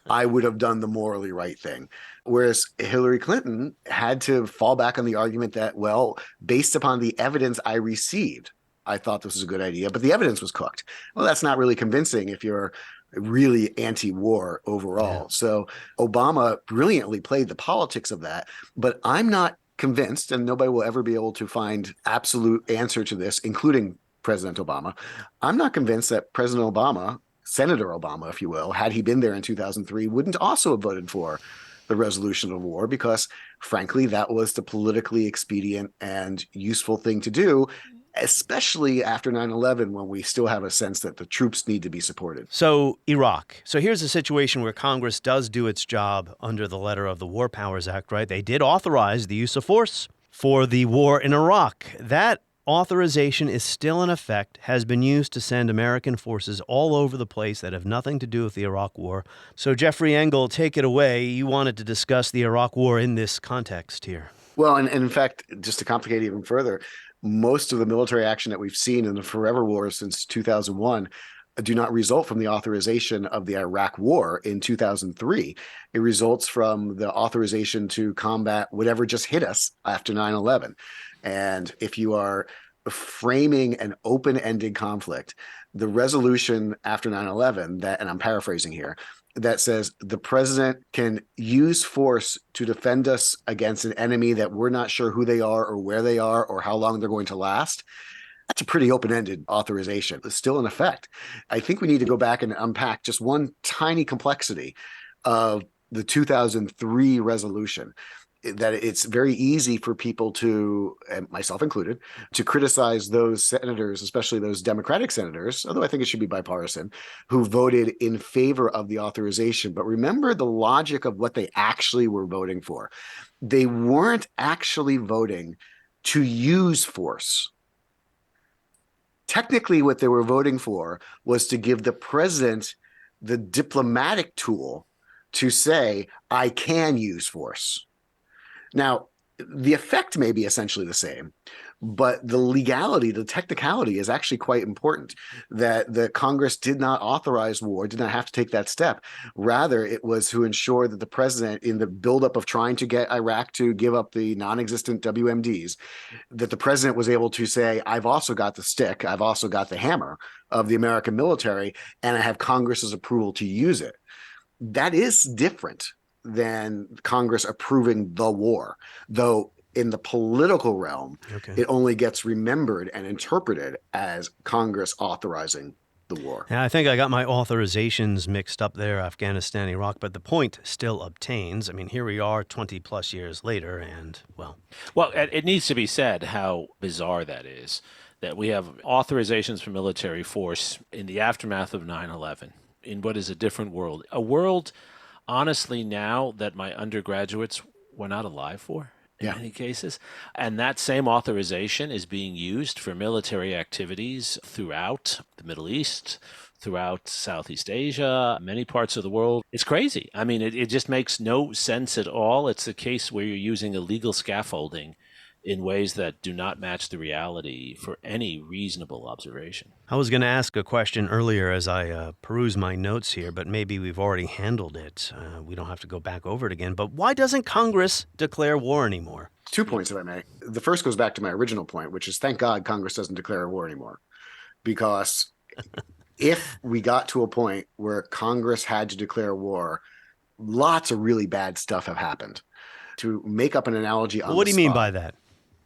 I would have done the morally right thing. Whereas Hillary Clinton had to fall back on the argument that, well, based upon the evidence I received, I thought this was a good idea, but the evidence was cooked. Well, that's not really convincing if you're really anti-war overall. Yeah. So Obama brilliantly played the politics of that, but I'm not convinced, and nobody will ever be able to find absolute answer to this, including President Obama. I'm not convinced that President Obama, Senator Obama, if you will, had he been there in 2003, wouldn't also have voted for the resolution of war, because frankly, that was the politically expedient and useful thing to do, especially after 9/11, when we still have a sense that the troops need to be supported. So Iraq. So here's a situation where Congress does do its job under the letter of the War Powers Act, right? They did authorize the use of force for the war in Iraq. That authorization is still in effect, has been used to send American forces all over the place that have nothing to do with the Iraq War. So Jeffrey Engel, take it away. You wanted to discuss the Iraq War in this context here. Well, and in fact, just to complicate it even further, most of the military action that we've seen in the forever war since 2001 do not result from the authorization of the Iraq War in 2003. It results from the authorization to combat whatever just hit us after 9/11. And if you are framing an open-ended conflict, the resolution after 9/11, that, and I'm paraphrasing here, that says the president can use force to defend us against an enemy that we're not sure who they are or where they are or how long they're going to last. That's a pretty open-ended authorization. It's still in effect. I think we need to go back and unpack just one tiny complexity of the 2003 resolution. That it's very easy for people to, and myself included, to criticize those senators, especially those Democratic senators, although I think it should be bipartisan, who voted in favor of the authorization. But remember the logic of what they actually were voting for. They weren't actually voting to use force. Technically, what they were voting for was to give the president the diplomatic tool to say, I can use force. Now, the effect may be essentially the same, but the legality, the technicality is actually quite important, that the Congress did not authorize war, did not have to take that step. Rather, it was to ensure that the president, in the buildup of trying to get Iraq to give up the non-existent WMDs, that the president was able to say, I've also got the stick, I've also got the hammer of the American military, and I have Congress's approval to use it. That is different than Congress approving the war, though in the political realm, it only gets remembered and interpreted as Congress authorizing the war. Yeah, I think I got my authorizations mixed up there, Afghanistan, Iraq, but the point still obtains. I mean, here we are 20 plus years later, and well, it needs to be said how bizarre that is, that we have authorizations for military force in the aftermath of 9/11 in what is a different world, a world honestly now that my undergraduates were not alive for in many cases. And that same authorization is being used for military activities throughout the Middle East, throughout Southeast Asia, many parts of the world. It's crazy. I mean, it just makes no sense at all. It's a case where you're using illegal scaffolding in ways that do not match the reality for any reasonable observation. I was going to ask a question earlier as I peruse my notes here, but maybe we've already handled it. We don't have to go back over it again. But why doesn't Congress declare war anymore? 2 points, if I may. The first goes back to my original point, which is thank God Congress doesn't declare a war anymore. Because if we got to a point where Congress had to declare war, lots of really bad stuff have happened. To make up an analogy on what do you mean by that?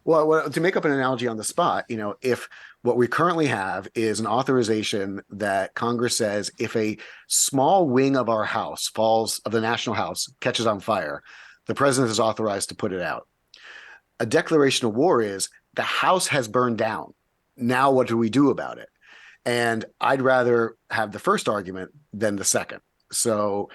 Well, to make up an analogy on the spot, if what we currently have is an authorization that Congress says if a small wing of our house of the National House catches on fire, the president is authorized to put it out. A declaration of war is the house has burned down. Now what do we do about it? And I'd rather have the first argument than the second. So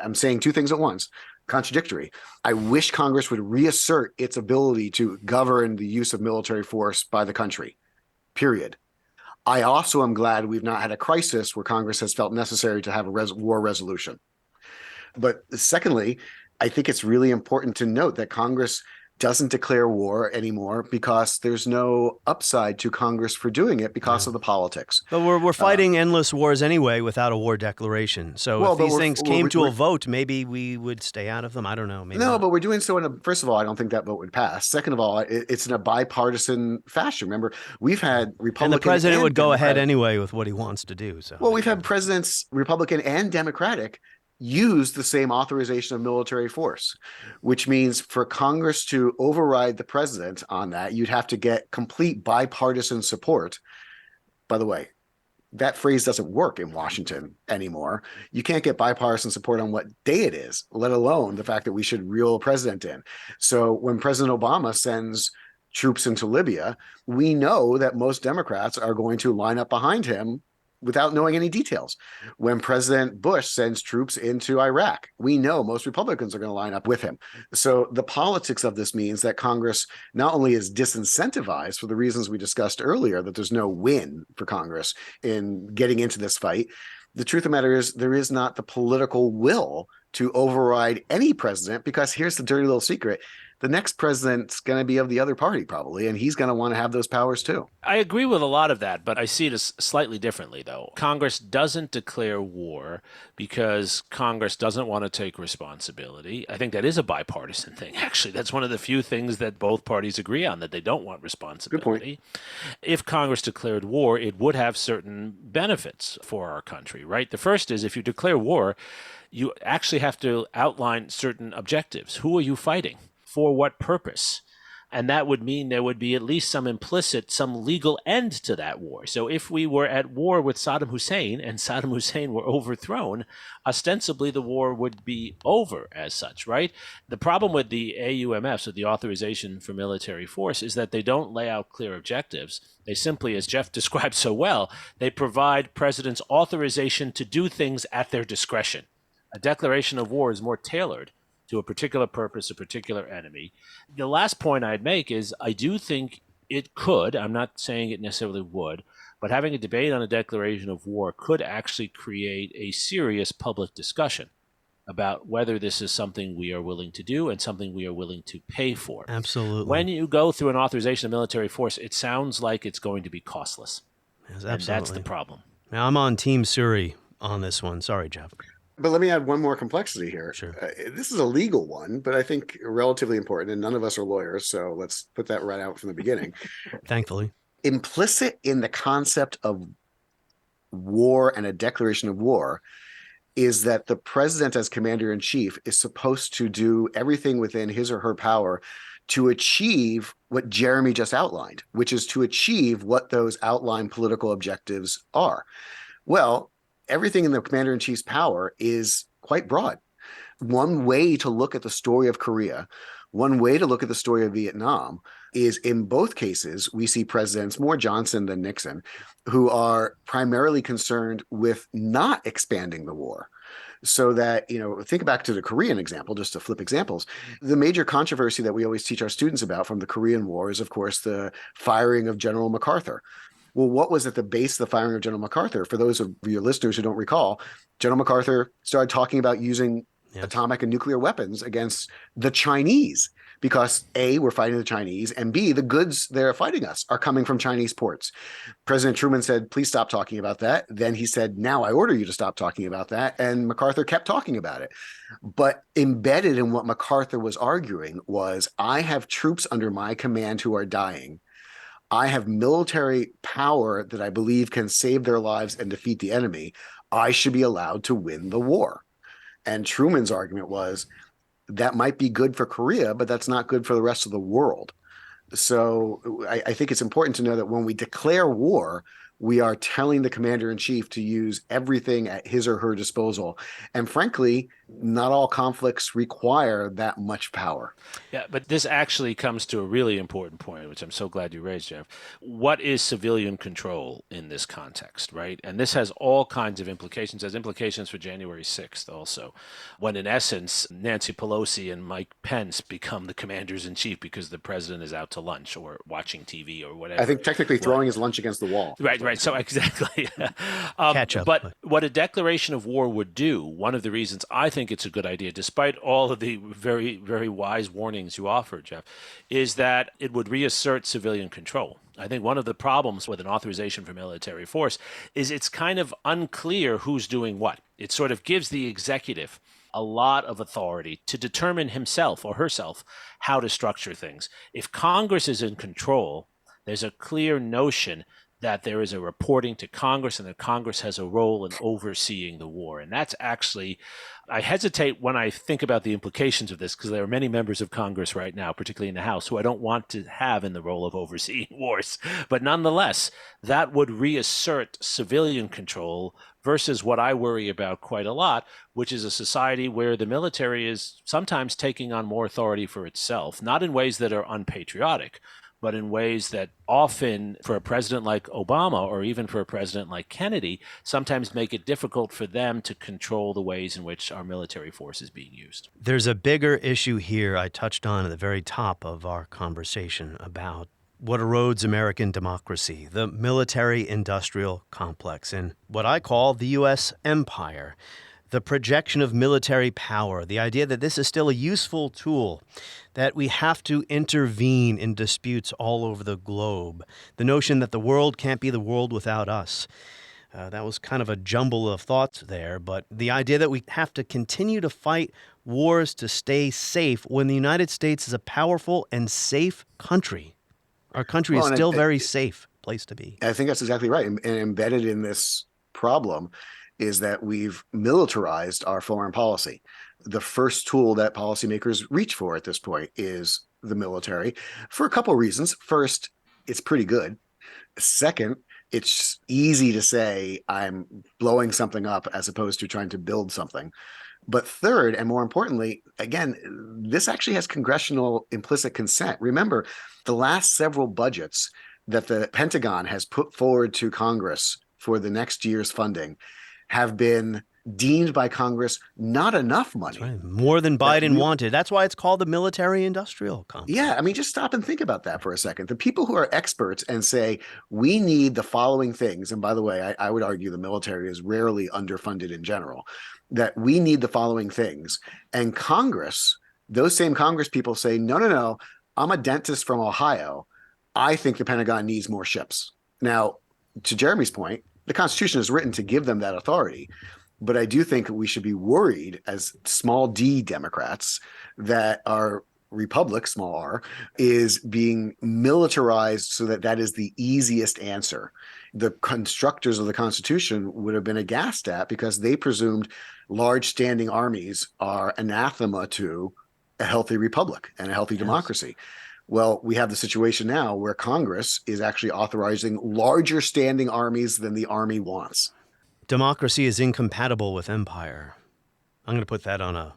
I'm saying two things at once, contradictory. I wish Congress would reassert its ability to govern the use of military force by the country, period. I also am glad we've not had a crisis where Congress has felt necessary to have a war resolution. But secondly, I think it's really important to note that Congress doesn't declare war anymore because there's no upside to Congress for doing it because of the politics. But we're fighting endless wars anyway without a war declaration. So if these things came to a vote, maybe we would stay out of them. I don't know. Maybe no, not. but we're doing so first of all, I don't think that vote would pass. Second of all, it's in a bipartisan fashion. Remember, we've had Republican and the president would go ahead Democratic anyway with what he wants to do. So we've had presidents, Republican and Democratic, use the same authorization of military force, which means for Congress to override the president on that, you'd have to get complete bipartisan support. By the way, that phrase doesn't work in Washington anymore. You can't get bipartisan support on what day it is, let alone the fact that we should reel a president in. So when President Obama sends troops into Libya, we know that most Democrats are going to line up behind him without knowing any details. When President Bush sends troops into Iraq, we know most Republicans are going to line up with him. So the politics of this means that Congress not only is disincentivized for the reasons we discussed earlier, that there's no win for Congress in getting into this fight. The truth of the matter is there is not the political will to override any president, because here's the dirty little secret. The next president's going to be of the other party probably, and he's going to want to have those powers too. I agree with a lot of that, but I see it as slightly differently, though. Congress doesn't declare war because Congress doesn't want to take responsibility. I think that is a bipartisan thing, actually. That's one of the few things that both parties agree on, that they don't want responsibility. Good point. If Congress declared war, it would have certain benefits for our country, right? The first is if you declare war, you actually have to outline certain objectives. Who are you fighting? For what purpose? And that would mean there would be at least some implicit, some legal end to that war. So if we were at war with Saddam Hussein and Saddam Hussein were overthrown, ostensibly the war would be over as such, right? The problem with the AUMF, so the Authorization for Military Force, is that they don't lay out clear objectives. They simply, as Jeff described so well, they provide presidents authorization to do things at their discretion. A declaration of war is more tailored to a particular purpose, a particular enemy. The last point I'd make is I do think it could, I'm not saying it necessarily would, but having a debate on a declaration of war could actually create a serious public discussion about whether this is something we are willing to do and something we are willing to pay for. Absolutely. When you go through an authorization of military force, it sounds like it's going to be costless. Yes, and that's the problem. Now, I'm on Team Suri on this one. Sorry, Jeff. But let me add one more complexity here. Sure. This is a legal one, but I think relatively important, and none of us are lawyers, so let's put that right out from the beginning. Thankfully. Implicit in the concept of war and a declaration of war is that the president as commander-in-chief is supposed to do everything within his or her power to achieve what Jeremi just outlined, which is to achieve what those outlined political objectives are. Well, everything in the commander-in-chief's power is quite broad. One way to look at the story of Korea, one way to look at the story of Vietnam is in both cases, we see presidents, more Johnson than Nixon, who are primarily concerned with not expanding the war. So that, think back to the Korean example, just to flip examples. The major controversy that we always teach our students about from the Korean War is, of course, the firing of General MacArthur. Well, what was at the base of the firing of General MacArthur? For those of your listeners who don't recall, General MacArthur started talking about using atomic and nuclear weapons against the Chinese because A, we're fighting the Chinese, and B, the goods they're fighting us are coming from Chinese ports. President Truman said, please stop talking about that. Then he said, now I order you to stop talking about that. And MacArthur kept talking about it. But embedded in what MacArthur was arguing was, I have troops under my command who are dying. I have military power that I believe can save their lives and defeat the enemy. I should be allowed to win the war. And Truman's argument was that might be good for Korea, but that's not good for the rest of the world. So I think it's important to know that when we declare war, We are telling the commander-in-chief to use everything at his or her disposal. And frankly, not all conflicts require that much power. Yeah, but this actually comes to a really important point, which I'm so glad you raised, Jeff. What is civilian control in this context, right? And this has all kinds of implications. It has implications for January 6th also, when in essence, Nancy Pelosi and Mike Pence become the commanders-in-chief because the president is out to lunch or watching TV or whatever. I think technically throwing his lunch against the wall. Right. So exactly. Catch up. But what a declaration of war would do, one of the reasons I think it's a good idea, despite all of the very, very wise warnings you offered, Jeff, is that it would reassert civilian control. I think one of the problems with an authorization for military force is it's kind of unclear who's doing what. It sort of gives the executive a lot of authority to determine himself or herself how to structure things. If Congress is in control, there's a clear notion that there is a reporting to Congress and that Congress has a role in overseeing the war. And that's actually, I hesitate when I think about the implications of this because there are many members of Congress right now, particularly in the House, who I don't want to have in the role of overseeing wars. But nonetheless, that would reassert civilian control versus what I worry about quite a lot, which is a society where the military is sometimes taking on more authority for itself, not in ways that are unpatriotic, but in ways that often, for a president like Obama or even for a president like Kennedy, sometimes make it difficult for them to control the ways in which our military force is being used. There's a bigger issue here I touched on at the very top of our conversation about what erodes American democracy, the military-industrial complex, and what I call the U.S. empire. The projection of military power, the idea that this is still a useful tool, that we have to intervene in disputes all over the globe, the notion that the world can't be the world without us. That was kind of a jumble of thoughts there, but the idea that we have to continue to fight wars to stay safe when the United States is a powerful and safe country. Our country is still a very safe place to be. I think that's exactly right. And embedded in this problem is that we've militarized our foreign policy. The first tool that policymakers reach for at this point is the military for a couple of reasons. First, it's pretty good. Second, it's easy to say I'm blowing something up as opposed to trying to build something. But third, and more importantly, again, this actually has congressional implicit consent. Remember, the last several budgets that the Pentagon has put forward to Congress for the next year's funding have been deemed by Congress not enough money. That's right. More than Biden wanted. That's why it's called the military-industrial complex. Yeah, I mean, just stop and think about that for a second. The people who are experts and say, we need the following things, and by the way, I would argue the military is rarely underfunded in general, that we need the following things. And Congress, those same Congress people say, no, I'm a dentist from Ohio. I think the Pentagon needs more ships. Now, to Jeremy's point, the Constitution is written to give them that authority. But I do think we should be worried as small d Democrats that our republic, small r, is being militarized so that that is the easiest answer. The constructors of the Constitution would have been aghast at because they presumed large standing armies are anathema to a healthy republic and a healthy democracy. Well, we have the situation now where Congress is actually authorizing larger standing armies than the army wants. Democracy is incompatible with empire. I'm going to put that on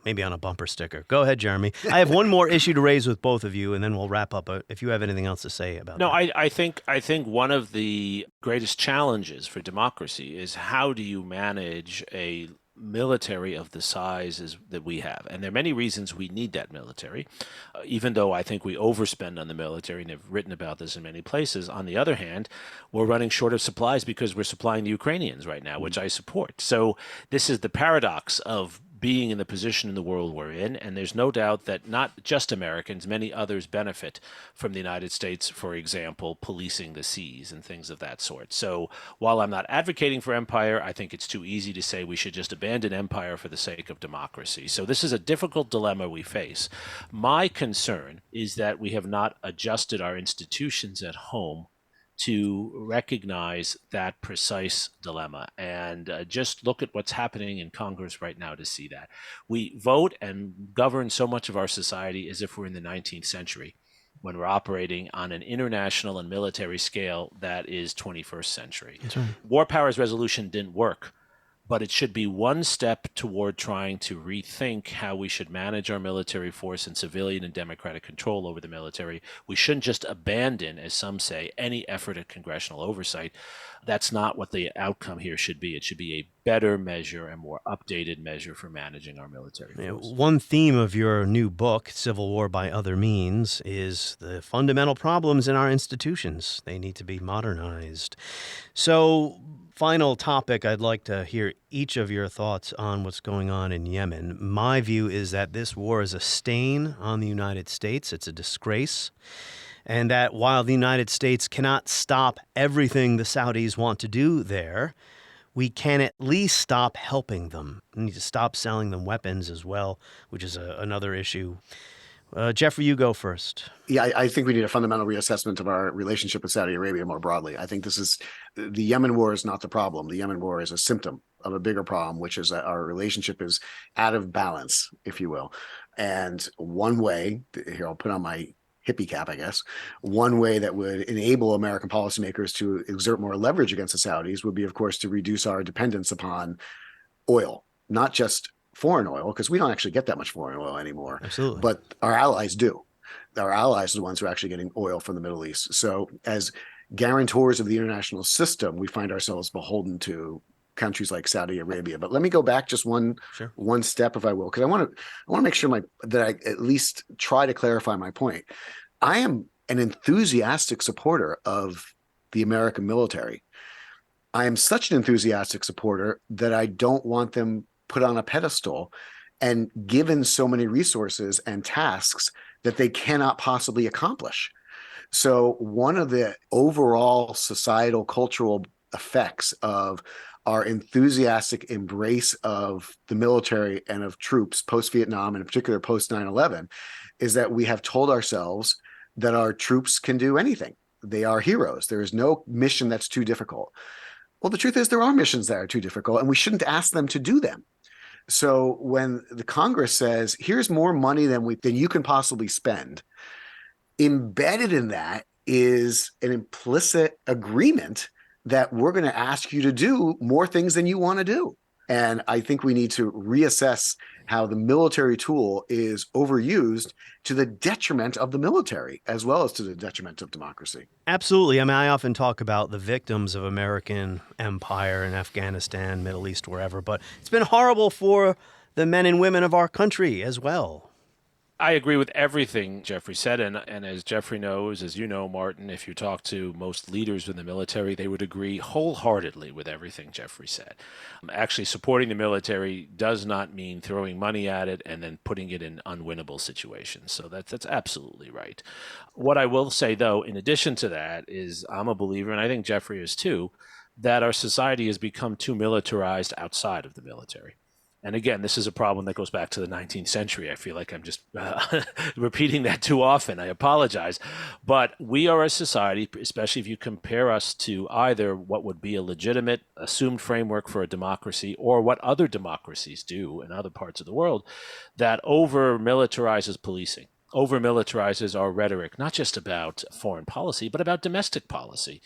maybe on a bumper sticker. Go ahead, Jeremy. I have one more issue to raise with both of you, and then we'll wrap up if you have anything else to say about that. No, I think one of the greatest challenges for democracy is how do you manage a military of the size that we have. And there are many reasons we need that military, even though I think we overspend on the military and have written about this in many places. On the other hand, we're running short of supplies because we're supplying the Ukrainians right now, which I support. So this is the paradox of being in the position in the world we're in, and there's no doubt that not just Americans, many others benefit from the United States, for example, policing the seas and things of that sort. So while I'm not advocating for empire, I think it's too easy to say we should just abandon empire for the sake of democracy. So this is a difficult dilemma we face. My concern is that we have not adjusted our institutions at home to recognize that precise dilemma. And just look at what's happening in Congress right now to see that. We vote and govern so much of our society as if we're in the 19th century. when we're operating on an international and military scale that is 21st century. That's right. War powers resolution didn't work, but it should be one step toward trying to rethink how we should manage our military force and civilian and democratic control over the military. We shouldn't just abandon, as some say, any effort at congressional oversight. That's not what the outcome here should be. It should be a better measure, a more updated measure for managing our military force. One theme of your new book, Civil War by Other Means, is the fundamental problems in our institutions. They need to be modernized. So, final topic, I'd like to hear each of your thoughts on what's going on in Yemen. My view is that this war is a stain on the United States. It's a disgrace. And that while the United States cannot stop everything the Saudis want to do there, we can at least stop helping them. We need to stop selling them weapons as well, which is another issue. Jeffrey, you go first. Yeah, I think we need a fundamental reassessment of our relationship with Saudi Arabia more broadly. I think the Yemen war is not the problem. The Yemen war is a symptom of a bigger problem, which is that our relationship is out of balance, if you will. And one way, here I'll put on my hippie cap, I guess, one way that would enable American policymakers to exert more leverage against the Saudis would be, of course, to reduce our dependence upon oil, not just foreign oil, because we don't actually get that much foreign oil anymore. Absolutely. But our allies do. Our allies are the ones who are actually getting oil from the Middle East. So as guarantors of the international system, we find ourselves beholden to countries like Saudi Arabia. But let me go back just one step, if I will, because I want to make sure that I at least try to clarify my point. I am an enthusiastic supporter of the American military. I am such an enthusiastic supporter that I don't want them put on a pedestal and given so many resources and tasks that they cannot possibly accomplish. So one of the overall societal cultural effects of our enthusiastic embrace of the military and of troops post-Vietnam, and in particular post 9/11, is that we have told ourselves that our troops can do anything. They are heroes. There is no mission that's too difficult. Well, the truth is there are missions that are too difficult, and we shouldn't ask them to do them. So when the Congress says, here's more money than you can possibly spend, embedded in that is an implicit agreement that we're going to ask you to do more things than you want to do. And I think we need to reassess how the military tool is overused to the detriment of the military, as well as to the detriment of democracy. Absolutely. I mean, I often talk about the victims of American empire in Afghanistan, Middle East, wherever, but it's been horrible for the men and women of our country as well. I agree with everything Jeffrey said, and as Jeffrey knows, as you know, Martin, if you talk to most leaders in the military, they would agree wholeheartedly with everything Jeffrey said. Actually, supporting the military does not mean throwing money at it and then putting it in unwinnable situations. So that's absolutely right. What I will say, though, in addition to that, is I'm a believer, and I think Jeffrey is too, that our society has become too militarized outside of the military. And again, this is a problem that goes back to the 19th century. I feel like I'm just repeating that too often. I apologize. But we are a society, especially if you compare us to either what would be a legitimate, assumed framework for a democracy or what other democracies do in other parts of the world, that over-militarizes policing, over-militarizes our rhetoric, not just about foreign policy, but about domestic policy.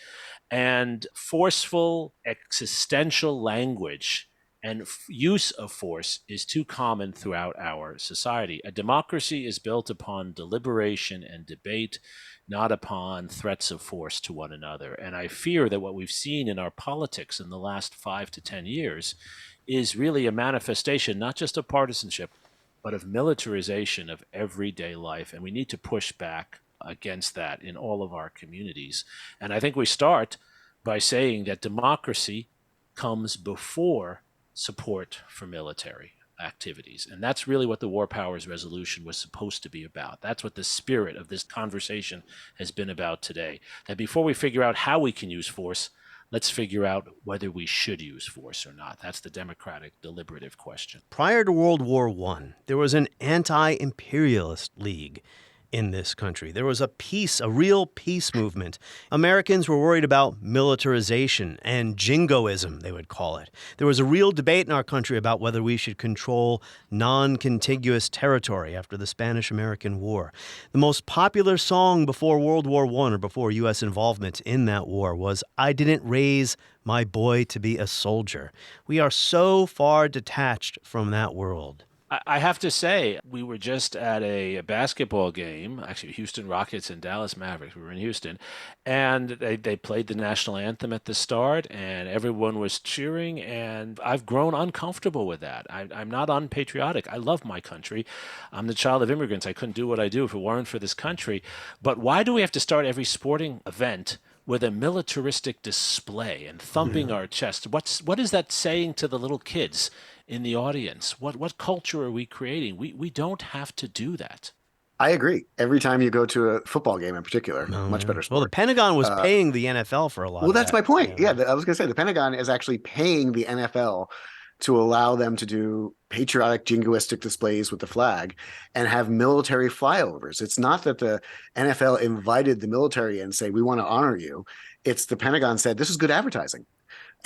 And forceful existential language and use of force is too common throughout our society. A democracy is built upon deliberation and debate, not upon threats of force to one another. And I fear that what we've seen in our politics in the last 5 to 10 years is really a manifestation, not just of partisanship, but of militarization of everyday life. And we need to push back against that in all of our communities. And I think we start by saying that democracy comes before support for military activities. And that's really what the War Powers Resolution was supposed to be about. That's what the spirit of this conversation has been about today. That before we figure out how we can use force, let's figure out whether we should use force or not. That's the democratic, deliberative question. Prior to World War I, there was an anti-imperialist league in this country. There was a real peace movement. Americans were worried about militarization and jingoism, they would call it. There was a real debate in our country about whether we should control non-contiguous territory after the Spanish-American War. The most popular song before World War I, or before U.S. involvement in that war, was "I Didn't Raise My Boy to Be a Soldier." We are so far detached from that world. I have to say, we were just at a basketball game, actually Houston Rockets and Dallas Mavericks. We were in Houston, and they played the national anthem at the start, and everyone was cheering, and I've grown uncomfortable with that. I'm not unpatriotic. I love my country. I'm the child of immigrants. I couldn't do what I do if it weren't for this country. But why do we have to start every sporting event with a militaristic display and thumping our chest? What is that saying to the little kids in the audience? What culture are we creating? We don't have to do that. I agree. Every time you go to a football game in particular, much better sport. Well, the Pentagon was paying the NFL for a lot of that. Well, that's my point. Yeah, I was going to say the Pentagon is actually paying the NFL to allow them to do patriotic jingoistic displays with the flag and have military flyovers. It's not that the NFL invited the military and say, we want to honor you. It's the Pentagon said, this is good advertising.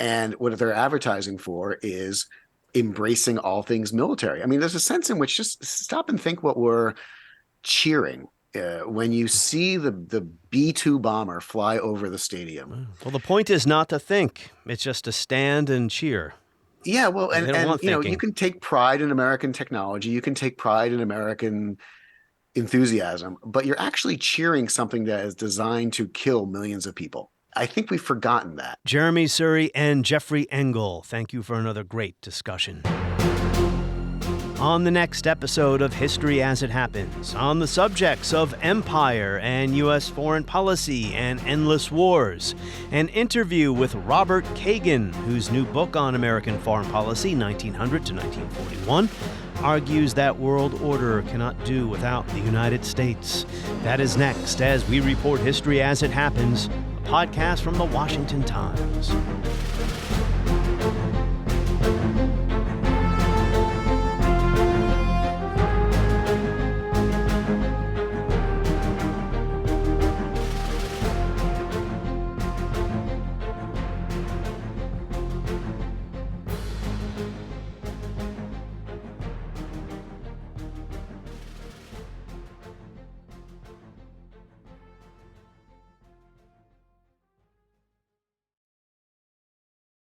And what they're advertising for is embracing all things military. I mean, there's a sense in which, just stop and think what we're cheering when you see the B-2 bomber fly over the stadium. Well, the point is not to think. It's just to stand and cheer. Yeah, well, and you know, you can take pride in American technology. You can take pride in American enthusiasm, but you're actually cheering something that is designed to kill millions of people. I think we've forgotten that. Jeremi, Suri, and Jeffrey Engel, thank you for another great discussion. On the next episode of History as It Happens, on the subjects of empire and U.S. foreign policy and endless wars, an interview with Robert Kagan, whose new book on American foreign policy, 1900 to 1941, argues that world order cannot do without the United States. That is next as we report History as It Happens, a podcast from the Washington Times.